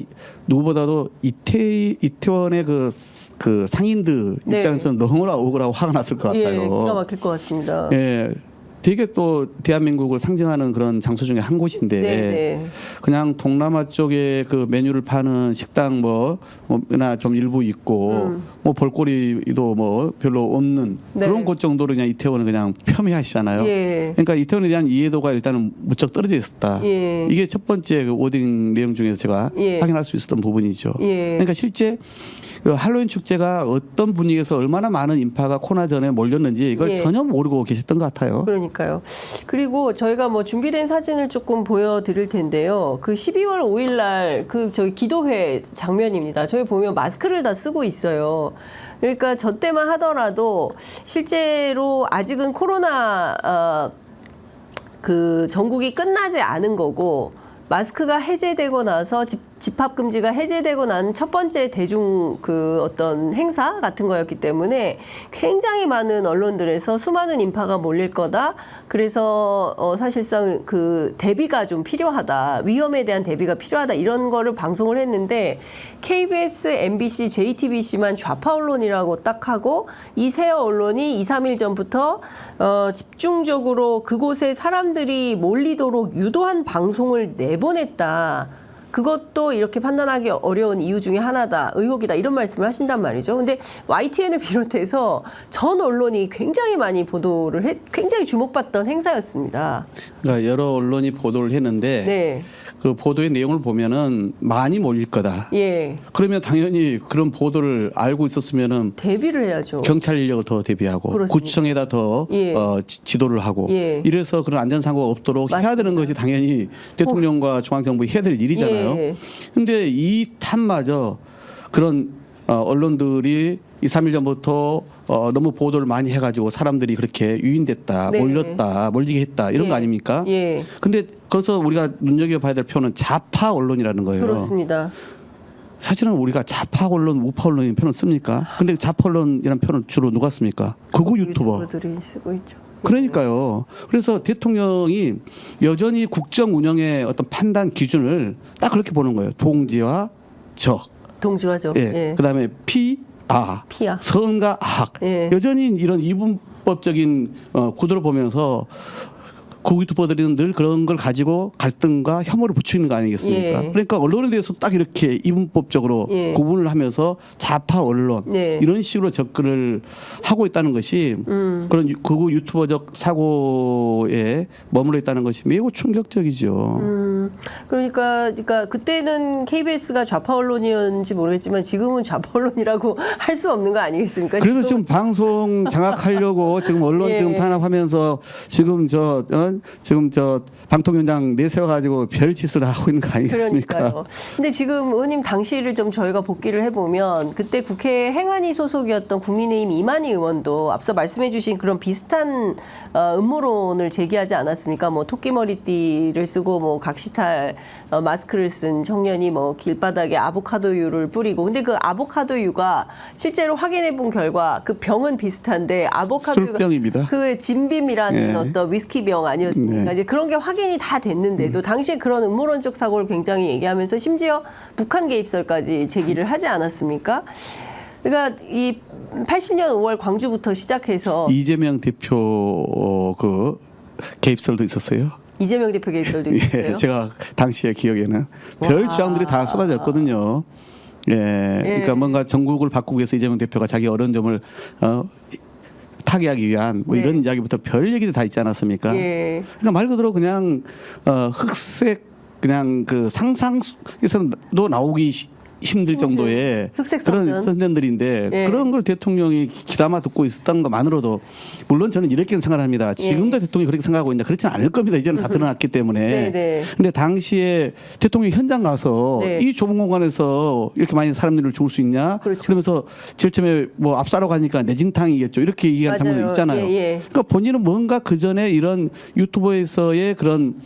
누구보다도 이태원의 그 상인들 입장에서는 너무나 억울하고 화가 났을 것 같아요. 기가 막힐 것 같습니다. 예. 되게 또 대한민국을 상징하는 그런 장소 중에 한 곳인데 그냥 동남아 쪽에 그 메뉴를 파는 식당 뭐나 좀 일부 있고 뭐 볼거리도 뭐 별로 없는 그런 곳 정도로 그냥 이태원을 그냥 폄훼하시잖아요. 그러니까 이태원에 대한 이해도가 일단은 무척 떨어져 있었다. 이게 첫 번째 그 워딩 내용 중에서 제가 확인할 수 있었던 부분이죠. 그러니까 실제 그 할로윈 축제가 어떤 분위기에서 얼마나 많은 인파가 코로나 전에 몰렸는지 이걸 전혀 모르고 계셨던 것 같아요. 그러니까요. 그리고 저희가 뭐 준비된 사진을 조금 보여드릴 텐데요. 그 12월 5일 날 그 저희 기도회 장면입니다. 저희 보면 마스크를 다 쓰고 있어요. 그러니까 저 때만 하더라도 실제로 아직은 코로나 그 전국이 끝나지 않은 거고 마스크가 해제되고 나서 집합 금지가 해제되고 난 첫 번째 대중 그 어떤 행사 같은 거였기 때문에 굉장히 많은 언론들에서 수많은 인파가 몰릴 거다. 그래서 사실상 그 대비가 좀 필요하다. 위험에 대한 대비가 필요하다. 이런 거를 방송을 했는데 KBS, MBC, JTBC만 좌파 언론이라고 딱 하고 이 세 언론이 2, 3일 전부터 집중적으로 그곳에 사람들이 몰리도록 유도한 방송을 내보냈다. 그것도 이렇게 판단하기 어려운 이유 중에 하나다, 의혹이다, 이런 말씀을 하신단 말이죠. 근데 YTN을 비롯해서 전 언론이 굉장히 많이 보도를 굉장히 주목받던 행사였습니다. 그러니까 여러 언론이 보도를 했는데 그 보도의 내용을 보면은 많이 몰릴 거다. 그러면 당연히 그런 보도를 알고 있었으면은 대비를 해야죠. 경찰 인력을 더 대비하고 그렇습니다. 구청에다 더 지도를 하고 이래서 그런 안전사고가 없도록 해야 되는 것이 당연히 대통령과 중앙정부가 해야 될 일이잖아요. 근데 이 탓마저 그런 언론들이 2, 3일 전부터 너무 보도를 많이 해가지고 사람들이 그렇게 유인됐다, 몰렸다, 몰리게 했다 이런 거 아닙니까? 근데 거기서 우리가 눈여겨봐야 될 표현은 좌파 언론이라는 거예요. 그렇습니다. 사실은 우리가 좌파 언론, 우파 언론이라는 표현을 씁니까? 근데 좌파 언론이라는 표현을 주로 누가 씁니까? 극우 유튜버. 유튜버들이 쓰고 있죠. 그러니까요. 그래서 대통령이 여전히 국정 운영의 어떤 판단 기준을 딱 그렇게 보는 거예요. 동지와 적. 동지와 적. 그다음에 피아. 선과 악. 여전히 이런 이분법적인 구도를 보면서 그 유튜버들은 늘 그런 걸 가지고 갈등과 혐오를 부추기는 거 아니겠습니까? 예. 그러니까 언론에 대해서 딱 이렇게 이분법적으로 예. 구분을 하면서 좌파 언론 네. 이런 식으로 접근을 하고 있다는 것이 그런 극우 유튜버적 사고에 머물러 있다는 것이 매우 충격적이죠. 그러니까 그때는 KBS가 좌파 언론이었는지 모르겠지만 지금은 좌파 언론이라고 할 수 없는 거 아니겠습니까? 그래서 지금 방송 장악하려고 지금 언론 예. 지금 탄압하면서 지금 지금 저 방통위원장 내세워가지고 별짓을 하고 있는 거 아니겠습니까? 그러니까요. 근데 지금 의원님 당시를 좀 저희가 복기를 해보면 그때 국회 행안위 소속이었던 국민의힘 이만희 의원도 앞서 말씀해주신 그런 비슷한 음모론을 제기하지 않았습니까? 뭐 토끼머리띠를 쓰고 뭐 각시탈 마스크를 쓴 청년이 뭐 길바닥에 아보카도유를 뿌리고 근데 그 아보카도유가 실제로 확인해본 결과 그 병은 비슷한데 아보카도유가 술병입니다. 그 진빔이라는 예. 어떤 위스키병 아니었습니까? 네. 이제 그런 게 확인이 다 됐는데도 당시에 그런 음모론적 사고를 굉장히 얘기하면서 심지어 북한 개입설까지 제기를 하지 않았습니까? 그러니까 이 80년 5월 광주부터 시작해서 이재명 대표 그 개입설도 있었어요. 이재명 대표 개입설도 있었어요. 예, 제가 당시의 기억에는 별 주장들이 다 쏟아졌거든요. 예, 그러니까 뭔가 전국을 바꾸기 위해서 이재명 대표가 자기 어려운 점을 타개하기 위한 뭐 네. 이런 이야기부터 별 얘기도 다 있지 않았습니까? 예. 그러니까 말 그대로 그냥 흑색 그냥 그 상상에서도 나오기 힘들 정도의 흑색 그런 선전. 선전들인데 예. 그런 걸 대통령이 귀담아 듣고 있었던 것만으로도 물론 저는 이렇게 생각합니다. 지금도 예. 대통령이 그렇게 생각하고 있는데 그렇지는 않을 겁니다. 이제는 다 드러났기 때문에. 네네. 근데 당시에 대통령이 현장 가서 네. 이 좁은 공간에서 이렇게 많이 사람들을 죽을 수 있냐? 그렇죠. 그러면서 제일 처음에 뭐 앞사러 가니까 내진탕이겠죠. 이렇게 얘기한 맞아요. 장면이 있잖아요. 예, 예. 그러니까 본인은 뭔가 그 전에 이런 유튜버에서의 그런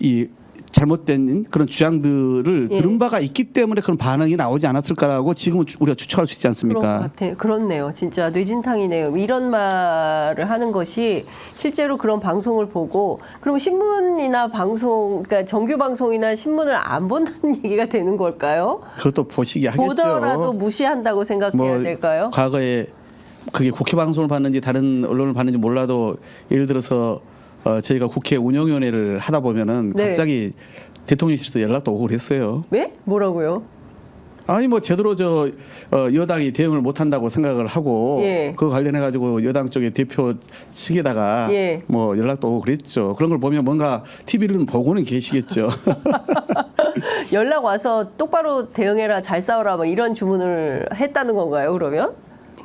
이 잘못된 그런 주장들을 예. 들은 바가 있기 때문에 그런 반응이 나오지 않았을까라고 지금은 우리가 추측할 수 있지 그런 것 않습니까? 같아요. 그렇네요. 진짜 뇌진탕이네요. 이런 말을 하는 것이 실제로 그런 방송을 보고 그럼 신문이나 방송, 그러니까 정규 방송이나 신문을 안 본다는 얘기가 되는 걸까요? 그것도 보시기 하겠죠. 보더라도 무시한다고 생각해야 될까요? 과거에 그게 국회 방송을 봤는지 다른 언론을 봤는지 몰라도 예를 들어서 저희가 국회 운영위원회를 하다 보면은 네. 갑자기 대통령실에서 연락도 오고 그랬어요. 네? 뭐라고요? 아니 뭐 제대로 여당이 대응을 못한다고 생각을 하고 예. 그거 관련해 가지고 여당 쪽의 대표 측에다가 예. 뭐 연락도 오고 그랬죠. 그런 걸 보면 뭔가 TV를 보고는 계시겠죠. 연락 와서 똑바로 대응해라, 잘 싸워라, 뭐 이런 주문을 했다는 건가요? 그러면?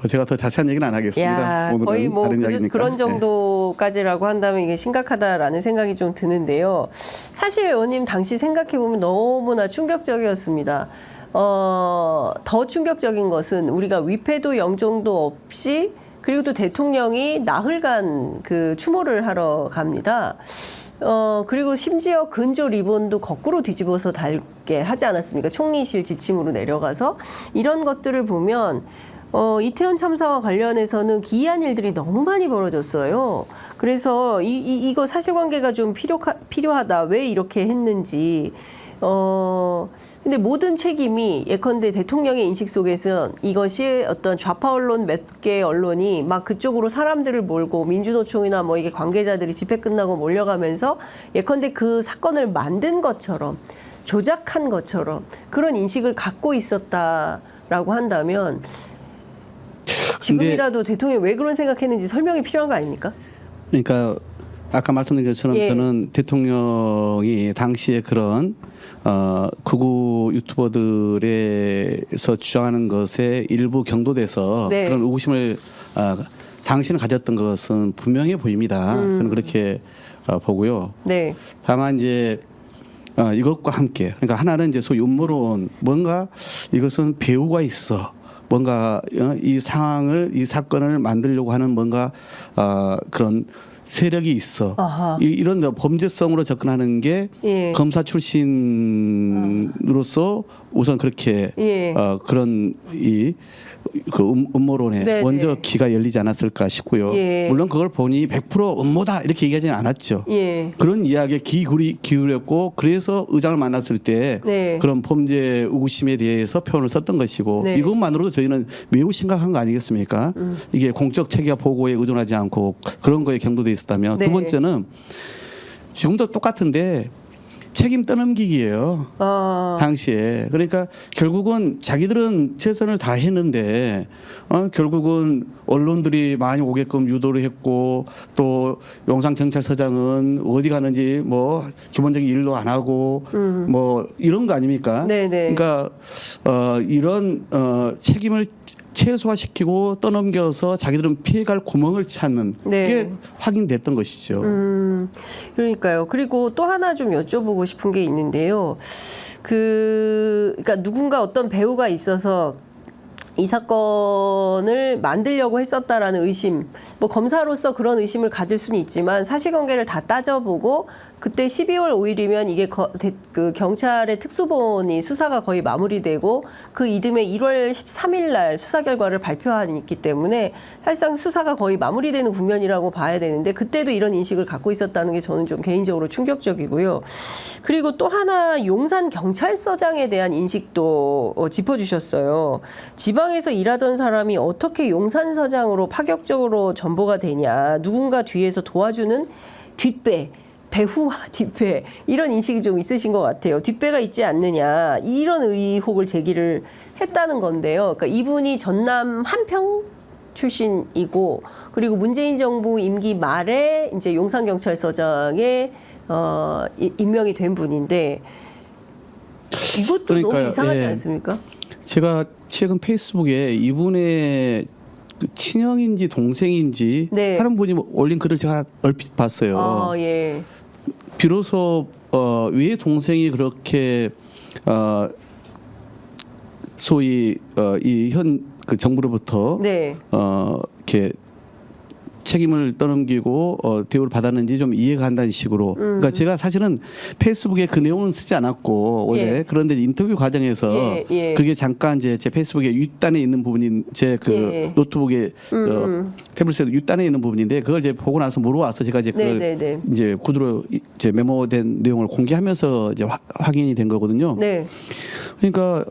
제가 더 자세한 얘기는 안 하겠습니다. 야, 오늘은 거의 뭐 다른 이야기니까. 그런 예. 정도까지라고 한다면 이게 심각하다라는 생각이 좀 드는데요. 사실 의원님 당시 생각해 보면 너무나 충격적이었습니다. 더 충격적인 것은 우리가 위패도 영종도 없이 그리고 또 대통령이 나흘간 그 추모를 하러 갑니다. 그리고 심지어 근조 리본도 거꾸로 뒤집어서 달게 하지 않았습니까? 총리실 지침으로 내려가서 이런 것들을 보면 이태원 참사와 관련해서는 기이한 일들이 너무 많이 벌어졌어요. 그래서 이거 사실관계가 좀 필요하다. 왜 이렇게 했는지. 근데 모든 책임이 예컨대 대통령의 인식 속에서 이것이 어떤 좌파 언론 몇 개 언론이 막 그쪽으로 사람들을 몰고 민주노총이나 뭐 이게 관계자들이 집회 끝나고 몰려가면서 예컨대 그 사건을 만든 것처럼 조작한 것처럼 그런 인식을 갖고 있었다라고 한다면 지금이라도 대통령이 왜 그런 생각했는지 설명이 필요한 거 아닙니까? 그러니까 아까 말씀드린 것처럼 예. 저는 대통령이 당시에 그런 극우 유튜버들에서 주장하는 것에 일부 경도돼서 네. 그런 의구심을 당신은 가졌던 것은 분명해 보입니다. 저는 그렇게 보고요. 네. 다만 이제 이것과 함께 그러니까 하나는 이제 소위 음모론 뭔가 이것은 배우가 있어. 뭔가 이 상황을 이 사건을 만들려고 하는 뭔가 그런 세력이 있어. 아하. 이런 범죄성으로 접근하는 게 예. 검사 출신으로서 우선 그렇게 예. 그런 이 그 음모론에 네네. 먼저 귀가 열리지 않았을까 싶고요. 예. 물론 그걸 보니 100% 음모다 이렇게 얘기하지는 않았죠. 예. 그런 이야기에 기울였고 그래서 의장을 만났을 때 네. 그런 범죄 의구심에 대해서 표현을 썼던 것이고 네. 이것만으로도 저희는 매우 심각한 거 아니겠습니까? 이게 공적 체계와 보고에 의존하지 않고 그런 거에 경도돼 있었다면 네. 두 번째는 지금도 똑같은데 책임 떠넘기기예요. 당시에. 그러니까 결국은 자기들은 최선을 다했는데 결국은 언론들이 많이 오게끔 유도를 했고 또 용산 경찰서장은 어디 가는지 뭐 기본적인 일도 안 하고 뭐 이런 거 아닙니까? 네네. 그러니까 이런 책임을 최소화시키고 떠넘겨서 자기들은 피해갈 구멍을 찾는 네. 게 확인됐던 것이죠. 그러니까요. 그리고 또 하나 좀 여쭤보고 싶은 게 있는데요. 그러니까 누군가 어떤 배우가 있어서 이 사건을 만들려고 했었다라는 의심, 뭐 검사로서 그런 의심을 가질 수는 있지만 사실관계를 다 따져보고 그때 12월 5일이면 이게 그 경찰의 특수본이 수사가 거의 마무리되고 그 이듬해 1월 13일 날 수사 결과를 발표하기 때문에 사실상 수사가 거의 마무리되는 국면이라고 봐야 되는데 그때도 이런 인식을 갖고 있었다는 게 저는 좀 개인적으로 충격적이고요. 그리고 또 하나 용산 경찰서장에 대한 인식도 짚어주셨어요. 지방에서 일하던 사람이 어떻게 용산서장으로 파격적으로 전보가 되냐. 누군가 뒤에서 도와주는 뒷배. 배후와 뒷배 이런 인식이 좀 있으신 것 같아요. 뒷배가 있지 않느냐 이런 의혹을 제기를 했다는 건데요. 그러니까 이분이 전남 한평 출신이고 그리고 문재인 정부 임기 말에 이제 용산경찰서장에 임명이 된 분인데 이것도 그러니까요. 너무 이상하지 예. 않습니까? 제가 최근 페이스북에 이분의 그 친형인지 동생인지 네. 하는 분이 올린 글을 제가 얼핏 봤어요. 예. 비로소 왜 동생이 그렇게 소위 이 현 그 정부로부터 네. 이렇게 책임을 떠넘기고 대우를 받았는지 좀 이해가 한다는 식으로. 그러니까 제가 사실은 페이스북에 그 내용은 쓰지 않았고 원래 예. 그런데 인터뷰 과정에서 예, 예. 그게 잠깐 이제 제 페이스북에 윗단에 있는 부분인 제 그 예. 노트북에 태블릿에 윗단에 있는 부분인데 그걸 이제 보고 나서 물어와서 제가 이제 그걸 네네네. 이제 구두로 이제 메모된 내용을 공개하면서 이제 확인이 된 거거든요. 네. 그러니까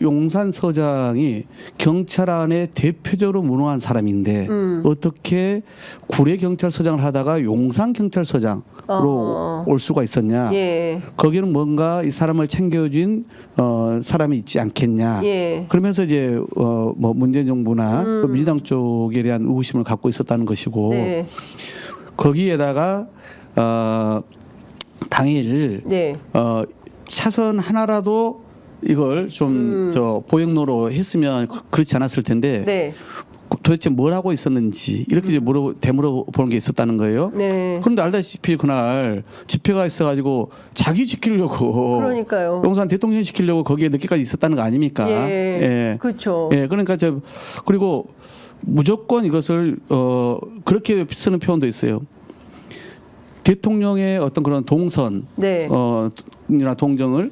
용산서장이 경찰 안에 대표적으로 무능한 사람인데 어떻게 구례 경찰서장을 하다가 용산 경찰서장으로 올 수가 있었냐? 예. 거기는 뭔가 이 사람을 챙겨준 사람이 있지 않겠냐? 예. 그러면서 이제 뭐 문재인 정부나 또 민주당 쪽에 대한 의구심을 갖고 있었다는 것이고 네. 거기에다가 당일 네. 차선 하나라도 이걸 좀 저 보행로로 했으면 그렇지 않았을 텐데 네. 도대체 뭘 하고 있었는지 이렇게 이제 되물어보는 게 있었다는 거예요. 네. 그런데 알다시피 그날 집회가 있어가지고 자기 지키려고 그러니까요. 용산 대통령 시키려고 거기에 늦게까지 있었다는 거 아닙니까? 예. 그렇죠. 예, 그러니까 그리고 무조건 이것을 그렇게 쓰는 표현도 있어요. 대통령의 어떤 그런 동선, 네. 이나 동정을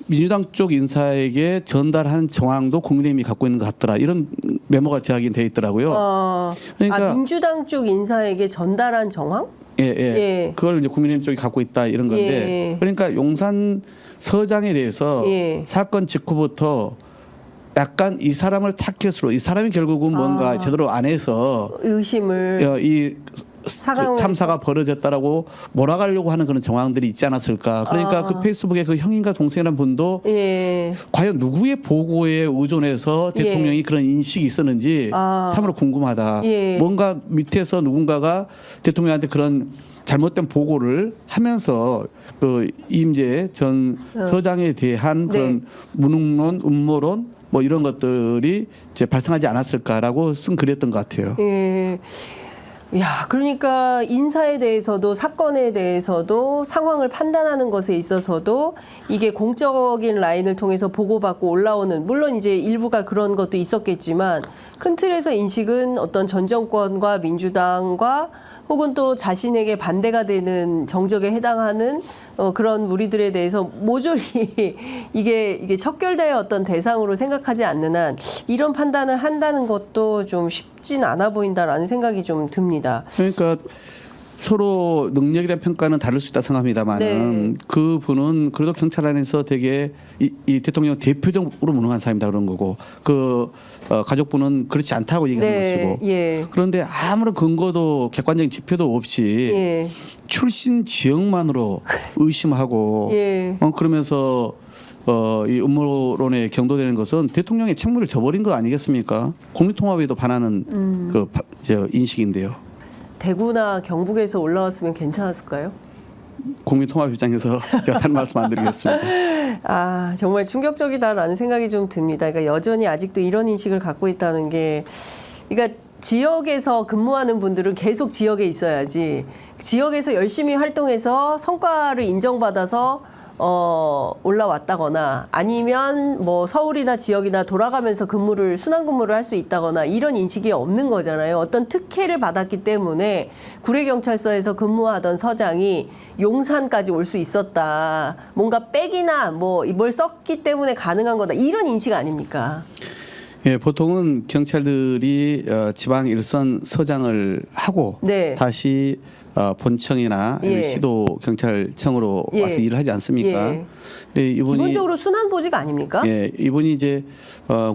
민주당 쪽 인사에게 전달한 정황도 국민의힘이 갖고 있는 것 같더라. 이런 메모가 제작이 돼 있더라고요. 그러니까 민주당 쪽 인사에게 전달한 정황? 예. 그걸 이제 국민의힘 쪽이 갖고 있다 이런 건데. 예. 그러니까 용산 서장에 대해서 예. 사건 직후부터 약간 이 사람을 타켓으로 이 사람이 결국은 뭔가 제대로 안 해서 의심을 이 참사가 벌어졌다라고 몰아가려고 하는 그런 정황들이 있지 않았을까. 그러니까 그 페이스북에 그 형인가 동생이라는 분도 예. 과연 누구의 보고에 의존해서 대통령이 예. 그런 인식이 있었는지 참으로 궁금하다. 예. 뭔가 밑에서 누군가가 대통령한테 그런 잘못된 보고를 하면서 그 이임재 전 서장에 대한 그런 무능론, 음모론 뭐 이런 것들이 이제 발생하지 않았을까라고 쓴 글이었던 것 같아요. 예. 야, 그러니까 인사에 대해서도 사건에 대해서도 상황을 판단하는 것에 있어서도 이게 공적인 라인을 통해서 보고받고 올라오는, 물론 이제 일부가 그런 것도 있었겠지만 큰 틀에서 인식은 어떤 전 정권과 민주당과 혹은 또 자신에게 반대가 되는 정적에 해당하는 그런 무리들에 대해서 모조리 이게 척결되어 어떤 대상으로 생각하지 않는 한 이런 판단을 한다는 것도 좀 쉽진 않아 보인다라는 생각이 좀 듭니다. 그러니까 서로 능력이란 평가는 다를 수 있다 생각합니다만은 네. 그분은 그래도 경찰 안에서 되게 이 대통령 대표적으로 무능한 사람이다 그런 거고 가족분은 그렇지 않다고 얘기하는 네. 것이고 예. 그런데 아무런 근거도 객관적인 지표도 없이 예. 출신 지역만으로 의심하고 예. 그러면서 이 음모론에 경도되는 것은 대통령의 책무를 져버린 거 아니겠습니까? 국민통합에도 반하는 저 인식인데요. 대구나 경북에서 올라왔으면 괜찮았을까요? 국민통합 입장에서 제가 다른 말씀 안 드리겠습니다. 아, 정말 충격적이다라는 생각이 좀 듭니다. 그러니까 여전히 아직도 이런 인식을 갖고 있다는 게, 그러니까 지역에서 근무하는 분들은 계속 지역에 있어야지, 지역에서 열심히 활동해서 성과를 인정받아서 올라왔다거나 아니면 뭐 서울이나 지역이나 돌아가면서 순환 근무를 할 수 있다거나 이런 인식이 없는 거잖아요. 어떤 특혜를 받았기 때문에 구례경찰서에서 근무하던 서장이 용산까지 올 수 있었다. 뭔가 백이나 뭘 썼기 때문에 가능한 거다. 이런 인식 아닙니까? 예, 보통은 경찰들이 지방 일선 서장을 하고 네. 다시 본청이나 예. 시도 경찰청으로 예. 와서 일을 하지 않습니까? 예. 네, 이분이 기본적으로 순환보직 아닙니까? 예, 이분이 이제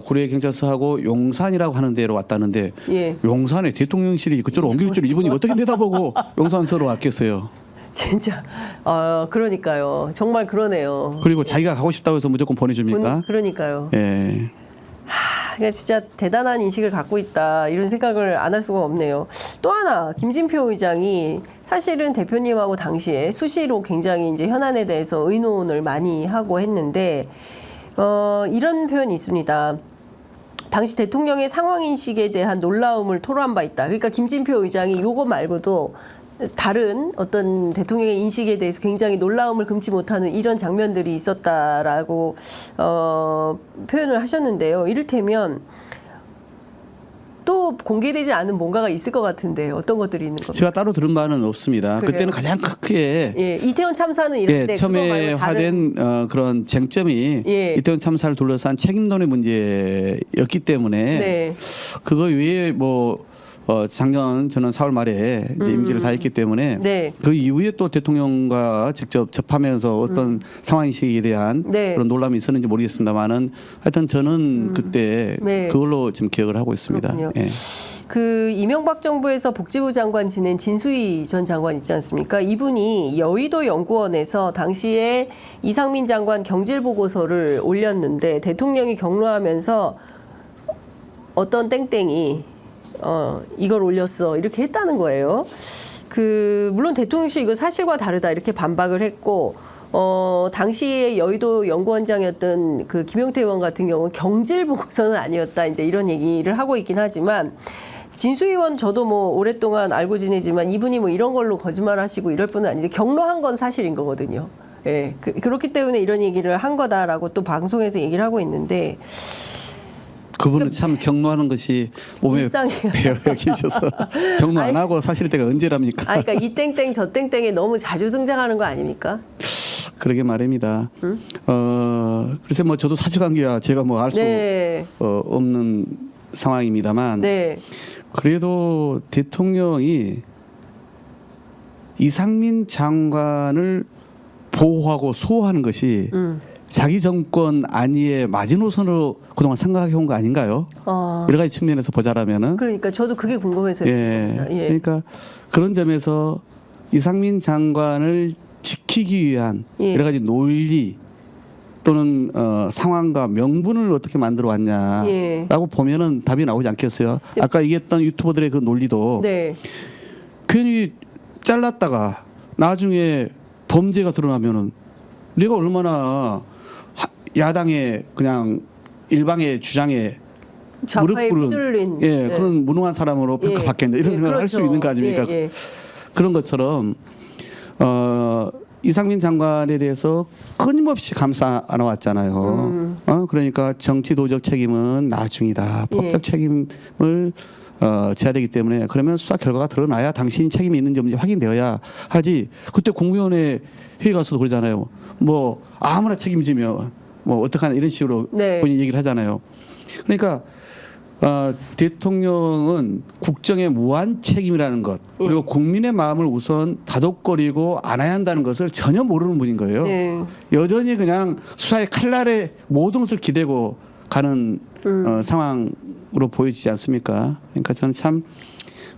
구례 경찰서하고 용산이라고 하는 데로 왔다는데 예. 용산에 대통령실이 그쪽으로 옮길 줄 이분이 어떻게 내다보고 용산서로 왔겠어요? 진짜 그러니까요. 정말 그러네요. 그리고 자기가 가고 싶다고 해서 무조건 보내줍니까? 그러니까요. 예. 그러니까 진짜 대단한 인식을 갖고 있다 이런 생각을 안 할 수가 없네요. 또 하나 김진표 의장이 사실은 대표님하고 당시에 수시로 굉장히 이제 현안에 대해서 의논을 많이 하고 했는데 이런 표현이 있습니다. 당시 대통령의 상황 인식에 대한 놀라움을 토로한 바 있다. 그러니까 김진표 의장이 요거 말고도 다른 어떤 대통령의 인식에 대해서 굉장히 놀라움을 금치 못하는 이런 장면들이 있었다라고 표현을 하셨는데요. 이를테면 또 공개되지 않은 뭔가가 있을 것 같은데 어떤 것들이 있는 겁니까? 제가 따로 들은 바는 없습니다. 그래요? 그때는 가장 크게 예, 이태원 참사는 이런데 처음에 화된 그런 쟁점이 예. 이태원 참사를 둘러싼 책임론의 문제였기 때문에 네. 그거 외에 작년 저는 4월 말에 이제 임기를 다했기 때문에 네. 그 이후에 또 대통령과 직접 접하면서 어떤 상황인식에 대한 네. 그런 논란이 있었는지 모르겠습니다만은 하여튼 저는 그때 네. 그걸로 지금 기억을 하고 있습니다. 그렇군요. 예. 그 이명박 정부에서 복지부 장관 지낸 진수희 전 장관 있지 않습니까? 이분이 여의도 연구원에서 당시에 이상민 장관 경질 보고서를 올렸는데 대통령이 격려하면서 어떤 땡땡이 이걸 올렸어 이렇게 했다는 거예요. 물론 대통령실 이거 사실과 다르다 이렇게 반박을 했고 당시에 여의도 연구원장이었던 그 김용태 의원 같은 경우는 경질 보고서는 아니었다 이제 이런 얘기를 하고 있긴 하지만 진수 의원 저도 오랫동안 알고 지내지만 이분이 이런 걸로 거짓말하시고 이럴 분은 아닌데 격려한 건 사실인 거거든요. 예, 그렇기 때문에 이런 얘기를 한 거다라고 또 방송에서 얘기를 하고 있는데. 그분은 참 격노하는 것이 몸에 배어 계셔서 격노 안 하고 사실 때가 언제랍니까? 그러니까 이 땡땡 저 땡땡에 너무 자주 등장하는 거 아닙니까? 그러게 말입니다. 글쎄 저도 사실관계야 제가 알 수 네. 없는 상황입니다만 네. 그래도 대통령이 이상민 장관을 보호하고 수호하는 것이 자기 정권 안위의 마지노선으로 그동안 생각해 온 거 아닌가요? 여러 가지 측면에서 보자라면은. 그러니까 저도 그게 궁금해서. 예. 그러니까 그런 점에서 이상민 장관을 지키기 위한 여러 가지 논리 또는 상황과 명분을 어떻게 만들어 왔냐라고 보면은 답이 나오지 않겠어요? 아까 얘기했던 유튜버들의 그 논리도 괜히 잘랐다가 나중에 범죄가 드러나면은 내가 얼마나 야당의 그냥 일방의 주장에 무릎 꿇은 그런 무능한 사람으로 평가받겠냐 이런 생각을 할 수 있는 거 아닙니까? 그런 것처럼 이상민 장관에 대해서 끊임없이 감싸 안아왔잖아요. 그러니까 정치 도적 책임은 나중이다. 법적 책임을 제하되기 때문에 그러면 수사 결과가 드러나야 당신이 책임이 있는지 없는지 확인되어야 하지. 그때 국무위원회 회의 가서도 그러잖아요. 뭐 아무나 책임지면 뭐 어떡하나 이런 식으로 네. 본인이 얘기를 하잖아요. 그러니까 대통령은 국정의 무한 책임이라는 것 그리고 국민의 마음을 우선 다독거리고 안아야 한다는 것을 전혀 모르는 분인 거예요. 네. 여전히 그냥 수사의 칼날에 모든 것을 기대고 가는 상황으로 보여지지 않습니까? 그러니까 저는 참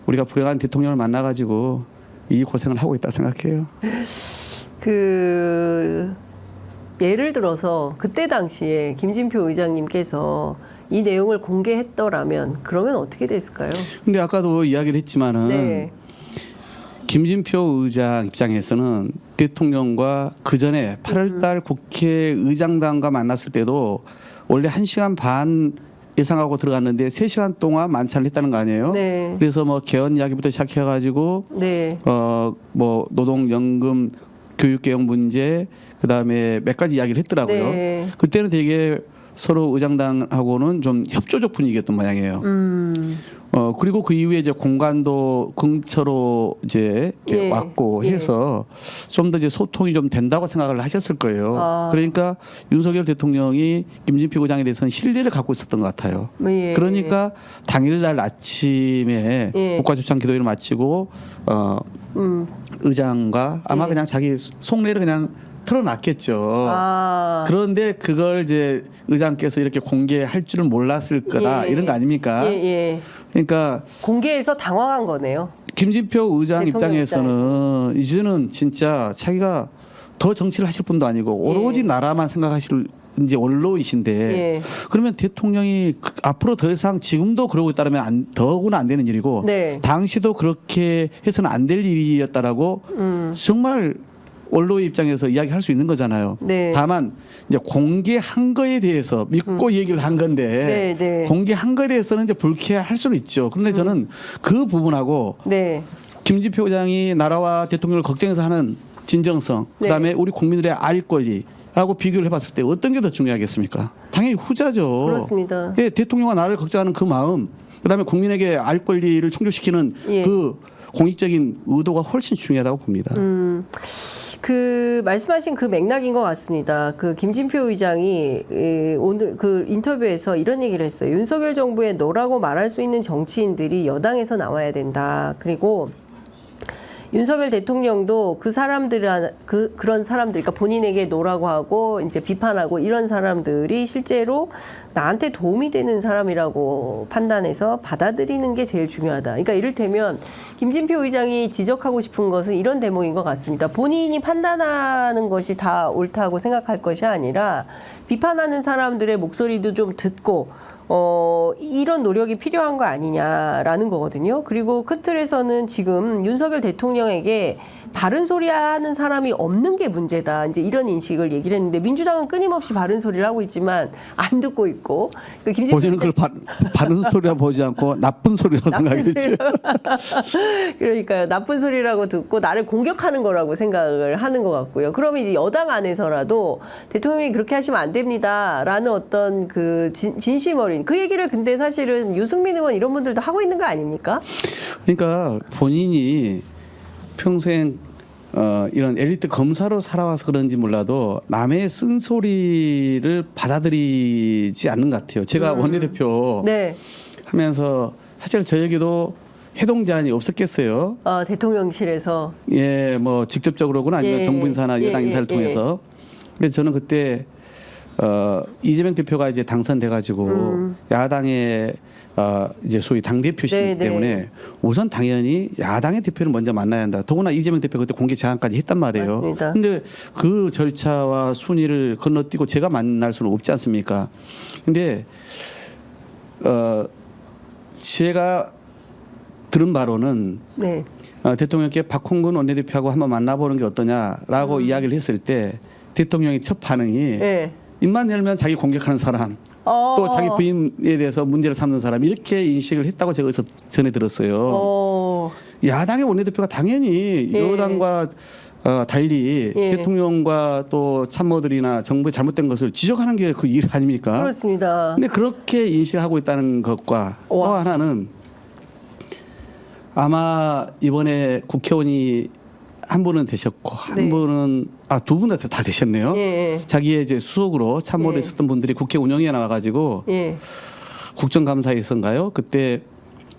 우리가 불행한 대통령을 만나가지고 이 고생을 하고 있다 생각해요. 그 예를 들어서 그때 당시에 김진표 의장님께서 이 내용을 공개했더라면 그러면 어떻게 됐을까요? 근데 아까도 이야기를 했지만은 네. 김진표 의장 입장에서는 대통령과 그 전에 8월달 국회의장단과 만났을 때도 원래 1시간 반 예상하고 들어갔는데 3시간 동안 만찬을 했다는 거 아니에요? 네. 그래서 뭐 개헌 이야기부터 시작해가지고 네. 뭐 노동연금 교육개혁 문제 그다음에 몇 가지 이야기를 했더라고요. 네. 그때는 되게 서로 의장단하고는 좀 협조적 분위기였던 모양이에요. 그리고 그 이후에 이제 공간도 근처로 이제 이렇게 예. 왔고 예. 해서 좀 더 이제 소통이 좀 된다고 생각을 하셨을 거예요. 그러니까 윤석열 대통령이 김진표 의장에 대해서는 신뢰를 갖고 있었던 것 같아요. 예. 그러니까 당일날 아침에 예. 국가조창 기도회를 마치고 의장과 아마 예. 그냥 자기 속내를 그냥 털어놨겠죠. 그런데 그걸 이제 의장께서 이렇게 공개할 줄은 몰랐을 거다 예. 이런 거 아닙니까? 예. 그러니까 공개해서 당황한 거네요. 김진표 의장 대통령 입장에서는 이제는 진짜 자기가 더 정치를 하실 분도 아니고 오로지 나라만 생각하실 이제 원로이신데 예. 그러면 대통령이 앞으로 더 이상 지금도 그러고 있다면 더구나 안 되는 일이고 네. 당시도 그렇게 해서는 안 될 일이었다라고 정말 원로의 입장에서 이야기할 수 있는 거잖아요. 네. 다만 이제 공개한 거에 대해서 믿고 얘기를 한 건데 네. 공개한 거에 대해서는 이제 불쾌할 수는 있죠. 그런데 저는 그 부분하고 네. 김진표 의장이 나라와 대통령을 걱정해서 하는 진정성, 그다음에 우리 국민들의 알 권리하고 비교를 해봤을 때 어떤 게 더 중요하겠습니까? 당연히 후자죠. 그렇습니다. 예, 대통령과 나를 걱정하는 그 마음, 그다음에 국민에게 알 권리를 충족시키는 예. 그 공익적인 의도가 훨씬 중요하다고 봅니다. 그 말씀하신 그 맥락인 것 같습니다. 그 김진표 의장이 오늘 그 인터뷰에서 이런 얘기를 했어요. 윤석열 정부의 너라고 말할 수 있는 정치인들이 여당에서 나와야 된다. 그리고 윤석열 대통령도 그 사람들 그런 사람들, 그러니까 본인에게 노라고 하고 이제 비판하고 이런 사람들이 실제로 나한테 도움이 되는 사람이라고 판단해서 받아들이는 게 제일 중요하다. 그러니까 이를테면 김진표 의장이 지적하고 싶은 것은 이런 대목인 것 같습니다. 본인이 판단하는 것이 다 옳다고 생각할 것이 아니라 비판하는 사람들의 목소리도 좀 듣고 이런 노력이 필요한 거 아니냐라는 거거든요. 그리고 그 틀에서는 지금 윤석열 대통령에게 바른 소리 하는 사람이 없는 게 문제다. 이제 이런 인식을 얘기를 했는데 민주당은 끊임없이 바른 소리를 하고 있지만 안 듣고 있고. 그 본인은 그걸 바른 소리라 보지 않고 나쁜 소리라고 생각했죠. 그러니까요. 나쁜 소리라고 듣고 나를 공격하는 거라고 생각을 하는 것 같고요. 그러면 이제 여당 안에서라도 대통령이 그렇게 하시면 안 됩니다라는 어떤 그 진심 어린 그 얘기를 근데 사실은 유승민 의원 이런 분들도 하고 있는 거 아닙니까? 그러니까 본인이 평생 이런 엘리트 검사로 살아와서 그런지 몰라도 남의 쓴소리를 받아들이지 않는 것 같아요. 제가 원내대표 네. 하면서 사실 저에게도 해동 제한이 없었겠어요. 대통령실에서. 예, 뭐 직접적으로는 아니면 예. 정부 인사나 여당 인사를 통해서. 그래서 저는 그때 이재명 대표가 이제 당선돼가지고 야당의 이제 소위 당 대표시기 때문에 우선 당연히 야당의 대표를 먼저 만나야 한다. 더구나 이재명 대표 그때 공개 제안까지 했단 말이에요. 맞습니다. 근데 그 절차와 순위를 건너뛰고 제가 만날 수는 없지 않습니까? 근데 제가 들은 바로는 네. 대통령께 박홍근 원내대표하고 한번 만나보는 게 어떠냐라고 이야기를 했을 때 대통령의 첫 반응이 네. 입만 열면 자기 공격하는 사람 또 자기 부인에 대해서 문제를 삼는 사람 이렇게 인식을 했다고 제가 어디서 전해 들었어요. 야당의 원내대표가 당연히 여당과 달리 대통령과 또 참모들이나 정부의 잘못된 것을 지적하는 게 그 일 아닙니까? 그렇습니다. 근데 그렇게 인식하고 있다는 것과 또 하나는 아마 이번에 국회의원이 한 분은 되셨고 한 네. 분은 두 분한테 다 되셨네요. 예. 자기의 이제 수석으로 참모를 예. 했었던 분들이 국회 운영위에 나와가지고 예. 국정감사에서인가요? 그때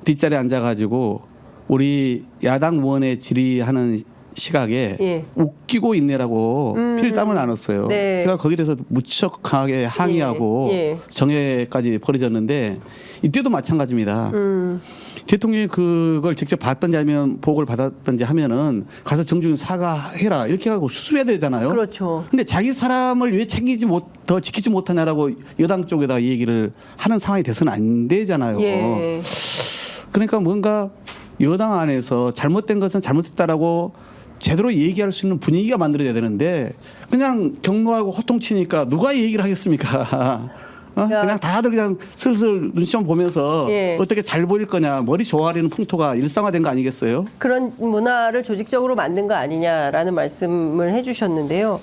뒷자리에 앉아가지고 우리 야당 의원의 질의하는 시각에 예. 웃기고 있네라고 필담을 나눴어요. 네. 제가 거기에 대해서 무척 강하게 항의하고 예. 정회까지 벌어졌는데 이때도 마찬가지입니다. 대통령이 그걸 직접 봤던지 아니면 보고를 받았던지 하면은 가서 정중히 사과해라 이렇게 하고 수습해야 되잖아요. 그렇죠. 근데 자기 사람을 왜 더 지키지 못하냐라고 여당 쪽에다 이 얘기를 하는 상황이 돼서는 안 되잖아요. 예. 그러니까 뭔가 여당 안에서 잘못된 것은 잘못했다라고 제대로 얘기할 수 있는 분위기가 만들어져야 되는데 그냥 경로하고 호통치니까 누가 얘기를 하겠습니까? 그냥 다들 그냥 슬슬 눈치만 보면서 예. 어떻게 잘 보일 거냐 머리 좋아하려는 풍토가 일상화된 거 아니겠어요? 그런 문화를 조직적으로 만든 거 아니냐라는 말씀을 해주셨는데요.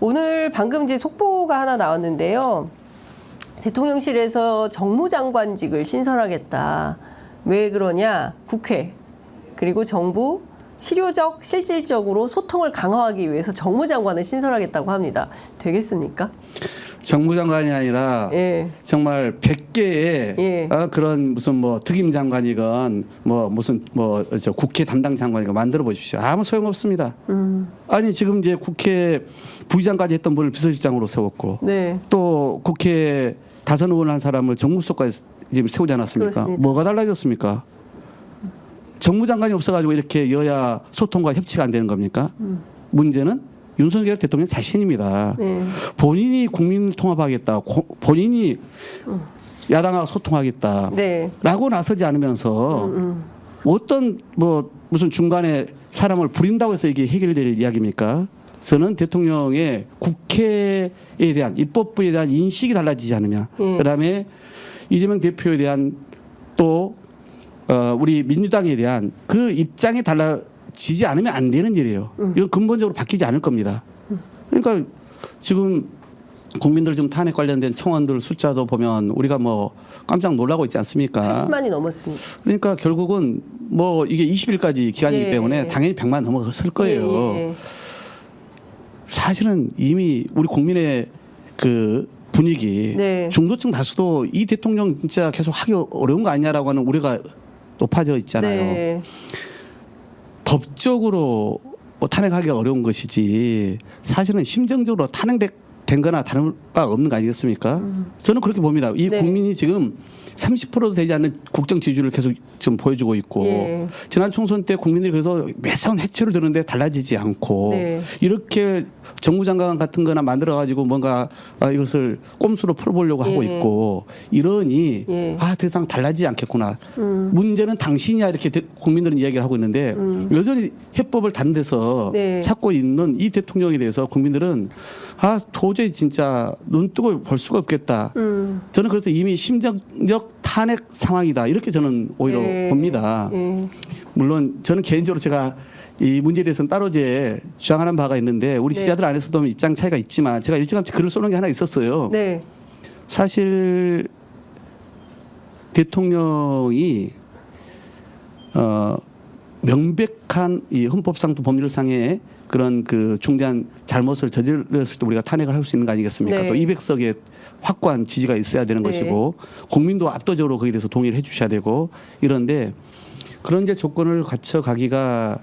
오늘 방금 이제 속보가 하나 나왔는데요. 대통령실에서 정무장관직을 신설하겠다. 왜 그러냐? 국회 그리고 정부 실효적, 실질적으로 소통을 강화하기 위해서 정무장관을 신설하겠다고 합니다. 되겠습니까? 정무장관이 아니라 예. 정말 100개의 예. 그런 무슨 뭐 특임 장관이건 뭐 무슨 저 국회 담당 장관이건 만들어 보십시오. 아무 소용 없습니다. 아니 지금 이제 국회 부의장까지 했던 분을 비서실장으로 세웠고 네. 또 국회 다선 의원 한 사람을 정무수석까지 지금 세우지 않았습니까? 그렇습니다. 뭐가 달라졌습니까? 정무장관이 없어가지고 이렇게 여야 소통과 협치가 안 되는 겁니까? 문제는 윤석열 대통령 자신입니다. 네. 본인이 국민 통합하겠다, 본인이 야당하고 소통하겠다, 네. 라고 나서지 않으면서 어떤 뭐 무슨 중간에 사람을 부린다고 해서 이게 해결될 이야기입니까? 저는 대통령의 국회에 대한 입법부에 대한 인식이 달라지지 않으면, 그다음에 이재명 대표에 대한 또 우리 민주당에 대한 그 입장이 달라지지 않으면 안 되는 일이에요. 이건 근본적으로 바뀌지 않을 겁니다. 그러니까 지금 국민들 지금 탄핵 관련된 청원들 숫자도 보면 우리가 뭐 깜짝 놀라고 있지 않습니까? 80만이 넘었습니다. 그러니까 결국은 뭐 이게 20일까지 기간이기 예. 때문에 당연히 100만 넘어설 거예요. 예. 사실은 이미 우리 국민의 그 분위기 네. 중도층 다수도 이 대통령 진짜 계속 하기 어려운 거 아니냐라고 하는 우려가 높아져 있잖아요. 네. 법적으로 뭐 탄핵하기가 어려운 것이지 사실은 심정적으로 탄핵된 거나 다른 바 없는 거 아니겠습니까? 저는 그렇게 봅니다. 이 네. 국민이 지금 30%도 되지 않는 국정 지지율을 계속 지금 보여주고 있고 예. 지난 총선 때 국민들이 그래서 매선 해체를 드는데 달라지지 않고 네. 이렇게 정무장관 같은 거나 만들어 가지고 뭔가 이것을 꼼수로 풀어보려고 하고 예. 있고 이러니 예. 더 이상 달라지지 않겠구나. 문제는 당신이야 이렇게 국민들은 이야기를 하고 있는데 여전히 해법을 다른 데서 네. 찾고 있는 이 대통령에 대해서 국민들은 도저히 진짜 눈 뜨고 볼 수가 없겠다. 저는 그래서 이미 심정적 탄핵 상황이다. 이렇게 저는 오히려 예. 봅니다. 예. 물론 저는 개인적으로 제가 이 문제에 대해서는 따로 이제 주장하는 바가 있는데 우리 네. 지자들 안에서도 입장 차이가 있지만 제가 일찌감치 글을 써놓은 게 하나 있었어요. 네. 사실 대통령이 명백한 이 헌법상도 법률상의 그런 그 중대한 잘못을 저질렀을 때 우리가 탄핵을 할 수 있는 거 아니겠습니까? 네. 또 200석의 확고한 지지가 있어야 되는 네. 것이고 국민도 압도적으로 거기에 대해서 동의를 해주셔야 되고 이런데 그런 이제 조건을 갖춰 가기가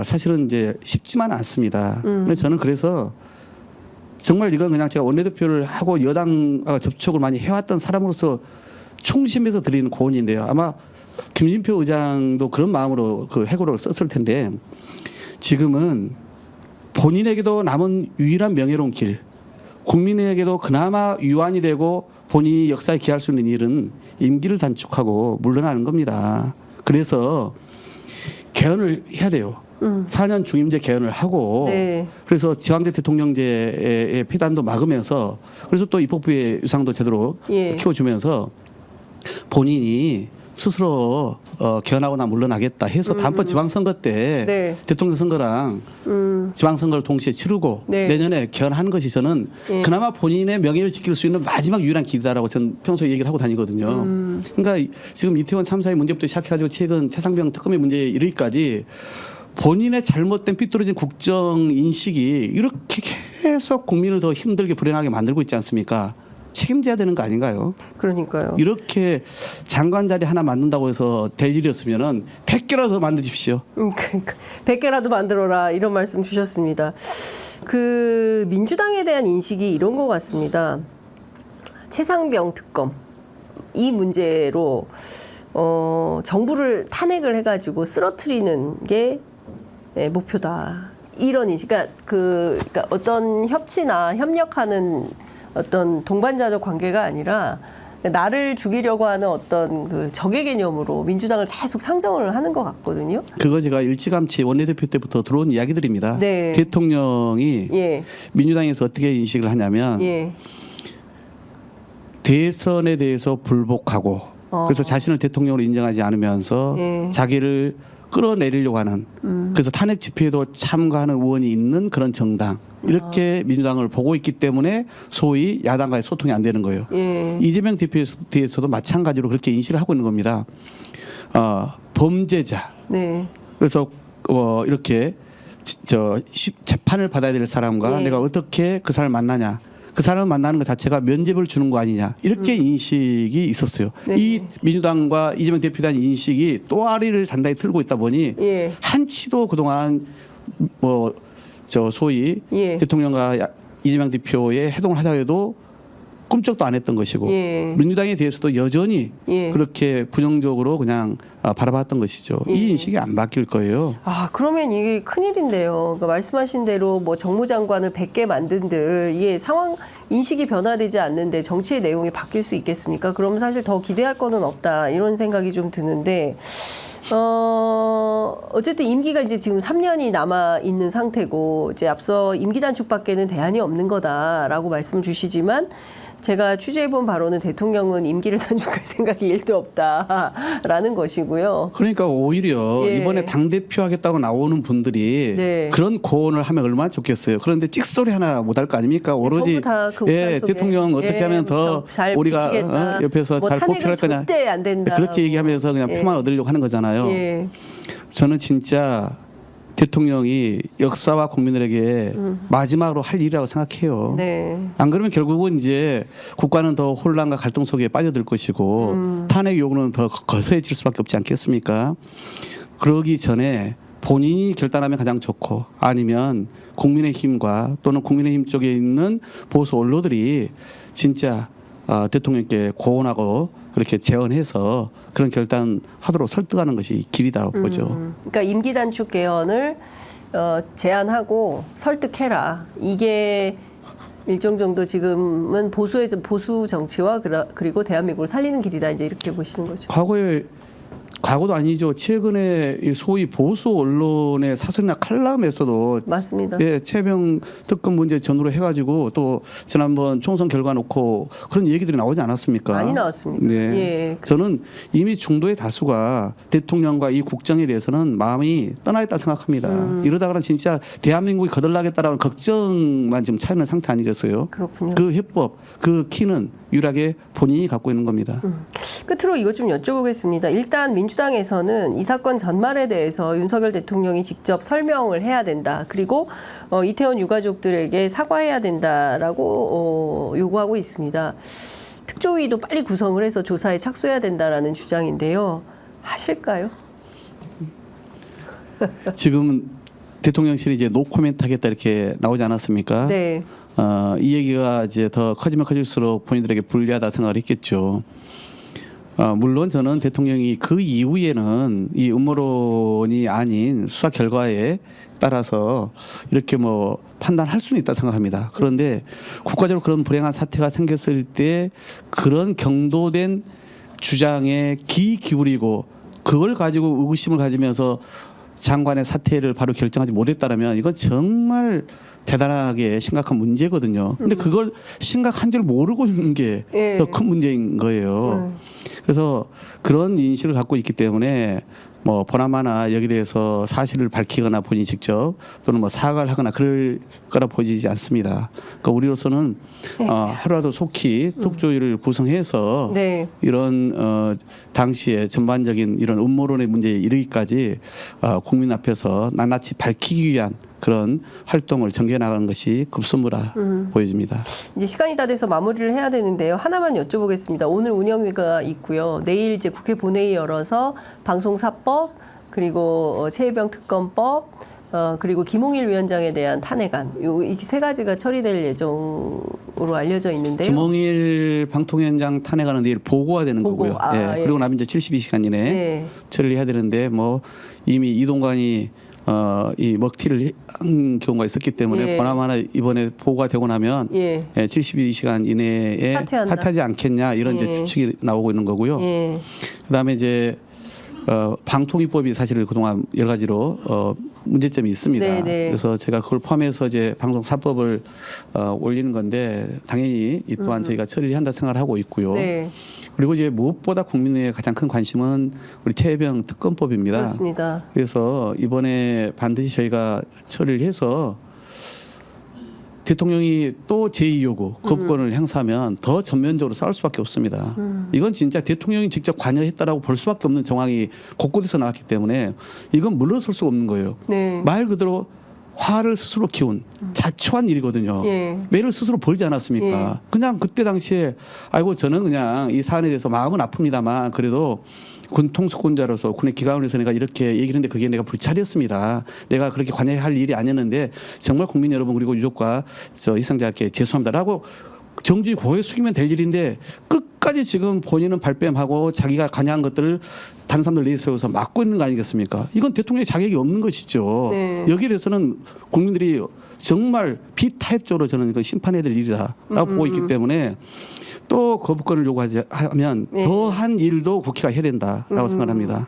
사실은 이제 쉽지만은 않습니다. 근데 저는 그래서 정말 이건 그냥 제가 원내대표를 하고 여당과 접촉을 많이 해왔던 사람으로서 총심에서 드리는 고언인데요. 아마 김진표 의장도 그런 마음으로 그 해고를 썼을 텐데 지금은 본인에게도 남은 유일한 명예로운 길, 국민에게도 그나마 유안이 되고 본인이 역사에 기할 수 있는 일은 임기를 단축하고 물러나는 겁니다. 그래서 개헌을 해야 돼요. 4년 중임제 개헌을 하고 네. 그래서 지왕제 대통령제의 폐단도 막으면서 그래서 또 입법부의 유상도 제대로 예. 키워주면서 본인이 스스로 견하거나 물러나겠다 해서 다음번 지방선거 때 네. 대통령 선거랑 지방선거를 동시에 치르고 네. 내년에 견하는 것이 저는 예. 그나마 본인의 명예를 지킬 수 있는 마지막 유일한 길이다라고 저는 평소에 얘기를 하고 다니거든요. 그러니까 지금 이태원 참사의 문제부터 시작해가지고 최근 최상병 특검의 문제에 이르기까지 본인의 잘못된 삐뚤어진 국정 인식이 이렇게 계속 국민을 더 힘들게 불행하게 만들고 있지 않습니까? 책임져야 되는 거 아닌가요? 그러니까요. 이렇게 장관 자리 하나 만든다고 해서 될 일이었으면은 100개라도 더 만드십시오. 그러니까 100개라도 만들어라 이런 말씀 주셨습니다. 그 민주당에 대한 인식이 이런 것 같습니다. 최상병 특검 이 문제로 정부를 탄핵을 해가지고 쓰러뜨리는 게 목표다. 이런 인식. 그러니까 어떤 협치나 협력하는 어떤 동반자적 관계가 아니라 나를 죽이려고 하는 어떤 그 적의 개념으로 민주당을 계속 상정을 하는 것 같거든요. 그거 제가 일찌감치 원내대표 때부터 들어온 이야기들입니다. 네. 대통령이 예. 민주당에서 어떻게 인식을 하냐면 예. 대선에 대해서 불복하고 그래서 자신을 대통령으로 인정하지 않으면서 예. 자기를 끌어내리려고 하는 그래서 탄핵 집회에도 참가하는 의원이 있는 그런 정당 이렇게 민주당을 보고 있기 때문에 소위 야당과의 소통이 안 되는 거예요. 예. 이재명 대표에 대해서도 마찬가지로 그렇게 인식을 하고 있는 겁니다. 범죄자. 네. 그래서 이렇게 재판을 받아야 될 사람과 예. 내가 어떻게 그 사람을 만나냐. 그 사람을 만나는 것 자체가 면죄부를 주는 거 아니냐 이렇게 인식이 있었어요. 네. 이 민주당과 이재명 대표에 대한 인식이 또아리를 단단히 틀고 있다 보니 예. 한치도 그동안 소위 예. 대통령과 이재명 대표의 해동을 하자 해도 꿈쩍도 안 했던 것이고 예. 민주당에 대해서도 여전히 예. 그렇게 부정적으로 그냥 바라봤던 것이죠. 예. 이 인식이 안 바뀔 거예요. 그러면 이게 큰일인데요. 그러니까 말씀하신 대로 뭐 정무장관을 100개 만든들 이게 상황 인식이 변화되지 않는데 정치의 내용이 바뀔 수 있겠습니까? 그럼 사실 더 기대할 거는 없다 이런 생각이 좀 드는데 어쨌든 임기가 이제 지금 3년이 남아 있는 상태고 이제 앞서 임기 단축밖에는 대안이 없는 거다라고 말씀 주시지만 제가 취재해본 바로는 대통령은 임기를 단축할 생각이 1도 없다라는 것이고요. 그러니까 오히려 예. 이번에 당대표 하겠다고 나오는 분들이 네. 그런 고언을 하면 얼마나 좋겠어요. 그런데 찍소리 하나 못할 거 아닙니까? 오로지 전부 다 그 예, 대통령 어떻게 하면 더 잘 우리가 지키겠다. 옆에서 뭐 잘 보필할 거냐. 절대 안 된다. 그렇게 얘기하면서 그냥 예. 표만 얻으려고 하는 거잖아요. 예. 저는 진짜 대통령이 역사와 국민들에게 마지막으로 할 일이라고 생각해요. 네. 안 그러면 결국은 이제 국가는 더 혼란과 갈등 속에 빠져들 것이고 탄핵 요구는 더 거세질 수밖에 없지 않겠습니까? 그러기 전에 본인이 결단하면 가장 좋고 아니면 국민의힘과 또는 국민의힘 쪽에 있는 보수 언론들이 진짜 대통령께 고언하고 그렇게 제언해서 그런 결단하도록 설득하는 것이 길이다 보죠. 그러니까 임기 단축 개헌을 제안하고 설득해라. 이게 일정 정도 지금은 보수 정치와 그리고 대한민국을 살리는 길이다. 이제 이렇게 보시는 거죠. 과거도 아니죠. 최근에 이 소위 보수 언론의 사설이나 칼럼에서도 맞습니다. 예, 최병 특검 문제 전후로 해가지고 또 지난번 총선 결과 놓고 그런 얘기들이 나오지 않았습니까? 많이 나왔습니다. 네. 예. 저는 이미 중도의 다수가 대통령과 이 국정에 대해서는 마음이 떠나 있다 생각합니다. 이러다가는 진짜 대한민국이 거덜나겠다라는 걱정만 지금 차 있는 상태 아니겠어요? 그렇군요. 그 해법, 그 키는 유일하게 본인이 갖고 있는 겁니다. 끝으로 이것 좀 여쭤보겠습니다. 일단 민주당에서는 이 사건 전말에 대해서 윤석열 대통령이 직접 설명을 해야 된다. 그리고 이태원 유가족들에게 사과해야 된다라고 요구하고 있습니다. 특조위도 빨리 구성을 해서 조사에 착수해야 된다라는 주장인데요. 하실까요? 지금 대통령실이 이제 노코멘트 하겠다 이렇게 나오지 않았습니까? 네. 이 얘기가 이제 더 커지면 커질수록 본인들에게 불리하다 생각을 했겠죠. 물론 저는 대통령이 그 이후에는 이 음모론이 아닌 수사 결과에 따라서 이렇게 뭐 판단할 수는 있다 생각합니다. 그런데 국가적으로 그런 불행한 사태가 생겼을 때 그런 경도된 주장에 기울이고 그걸 가지고 의구심을 가지면서 장관의 사퇴를 바로 결정하지 못했다라면 이건 정말 대단하게 심각한 문제거든요. 근데 그걸 심각한 줄 모르고 있는 게 더 큰 문제인 거예요. 그래서 그런 인식을 갖고 있기 때문에 뭐 보나마나 여기 대해서 사실을 밝히거나 본인이 직접 또는 뭐 사과를 하거나 그럴 거라 보이지 않습니다. 그러니까 우리로서는 하루라도 속히 특조위를 구성해서 네. 이런 당시에 전반적인 이런 음모론의 문제에 이르기까지 국민 앞에서 낱낱이 밝히기 위한 그런 활동을 전개해 나가는 것이 급선무라 보여집니다. 이제 시간이 다 돼서 마무리를 해야 되는데요. 하나만 여쭤보겠습니다. 오늘 운영위가 있고요. 내일 이제 국회 본회의 열어서 방송사법 그리고 최혜병 특검법 그리고 김홍일 위원장에 대한 탄핵안 이 세 가지가 처리될 예정으로 알려져 있는데요. 김홍일 방통위원장 탄핵안은 내일 보고가 되는 거고요. 예. 그리고 나면 이제 72시간 이내에 처리를 해야 되는데 뭐 이미 이동관이 이 먹튀를 한 경우가 있었기 때문에 보나마나 이번에 보고가 되고 나면 72시간 이내에 사퇴하지 않겠냐 이런 이제 추측이 나오고 있는 거고요. 그다음에 이제 방통위법이 사실 그동안 여러 가지로 문제점이 있습니다. 그래서 제가 그걸 포함해서 이제 방송사법을 올리는 건데 당연히 이 또한 저희가 처리를 한다 생각을 하고 있고요. 그리고 이제 무엇보다 국민의 가장 큰 관심은 우리 최혜병 특검법입니다. 그렇습니다. 그래서 이번에 반드시 저희가 처리를 해서 대통령이 또 제2 요구 거부권을 행사하면 더 전면적으로 싸울 수밖에 없습니다. 이건 진짜 대통령이 직접 관여했다라고 볼 수밖에 없는 정황이 곳곳에서 나왔기 때문에 이건 물러설 수가 없는 거예요. 말 그대로 화를 스스로 키운 자초한 일이거든요. 매를 스스로 벌지 않았습니까? 그냥 그때 당시에 아이고 저는 그냥 이 사안에 대해서 마음은 아픕니다만 그래도 군 통수권자로서 군의 기관에서 내가 이렇게 얘기를 했는데 그게 내가 불찰이었습니다. 내가 그렇게 관여해야 할 일이 아니었는데 정말 국민 여러분 그리고 유족과 희생자께 죄송합니다라고 정중히 고개 숙이면 될 일인데 끝까지 지금 본인은 발뺌하고 자기가 관여한 것들을 다른 사람들 내세워서 막고 있는 거 아니겠습니까? 이건 대통령의 자격이 없는 것이죠. 여기에 대해서는 국민들이 정말 비타협적으로 저는 이거 심판해야 될 일이다라고 보고 있기 때문에 또 거부권을 요구하면 더한 일도 국회가 해야 된다라고 생각합니다.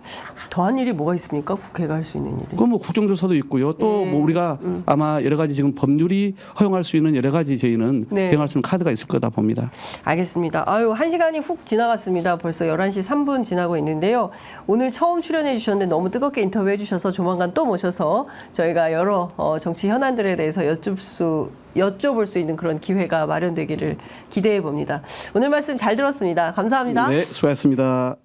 더한 일이 뭐가 있습니까? 국회가 할 수 있는 일이. 그건 뭐 국정조사도 있고요. 또 뭐 우리가 아마 여러 가지 지금 법률이 허용할 수 있는 여러 가지 저희는 대응할 수 있는 카드가 있을 거다 봅니다. 알겠습니다. 아유, 1시간이 훅 지나갔습니다. 벌써 11시 3분 지나고 있는데요. 오늘 처음 출연해 주셨는데 너무 뜨겁게 인터뷰해 주셔서 조만간 또 모셔서 저희가 여러 정치 현안들에 대해서 여쭤볼 수 있는 그런 기회가 마련되기를 기대해 봅니다. 오늘 말씀 잘 들었습니다. 감사합니다. 네, 수고하셨습니다.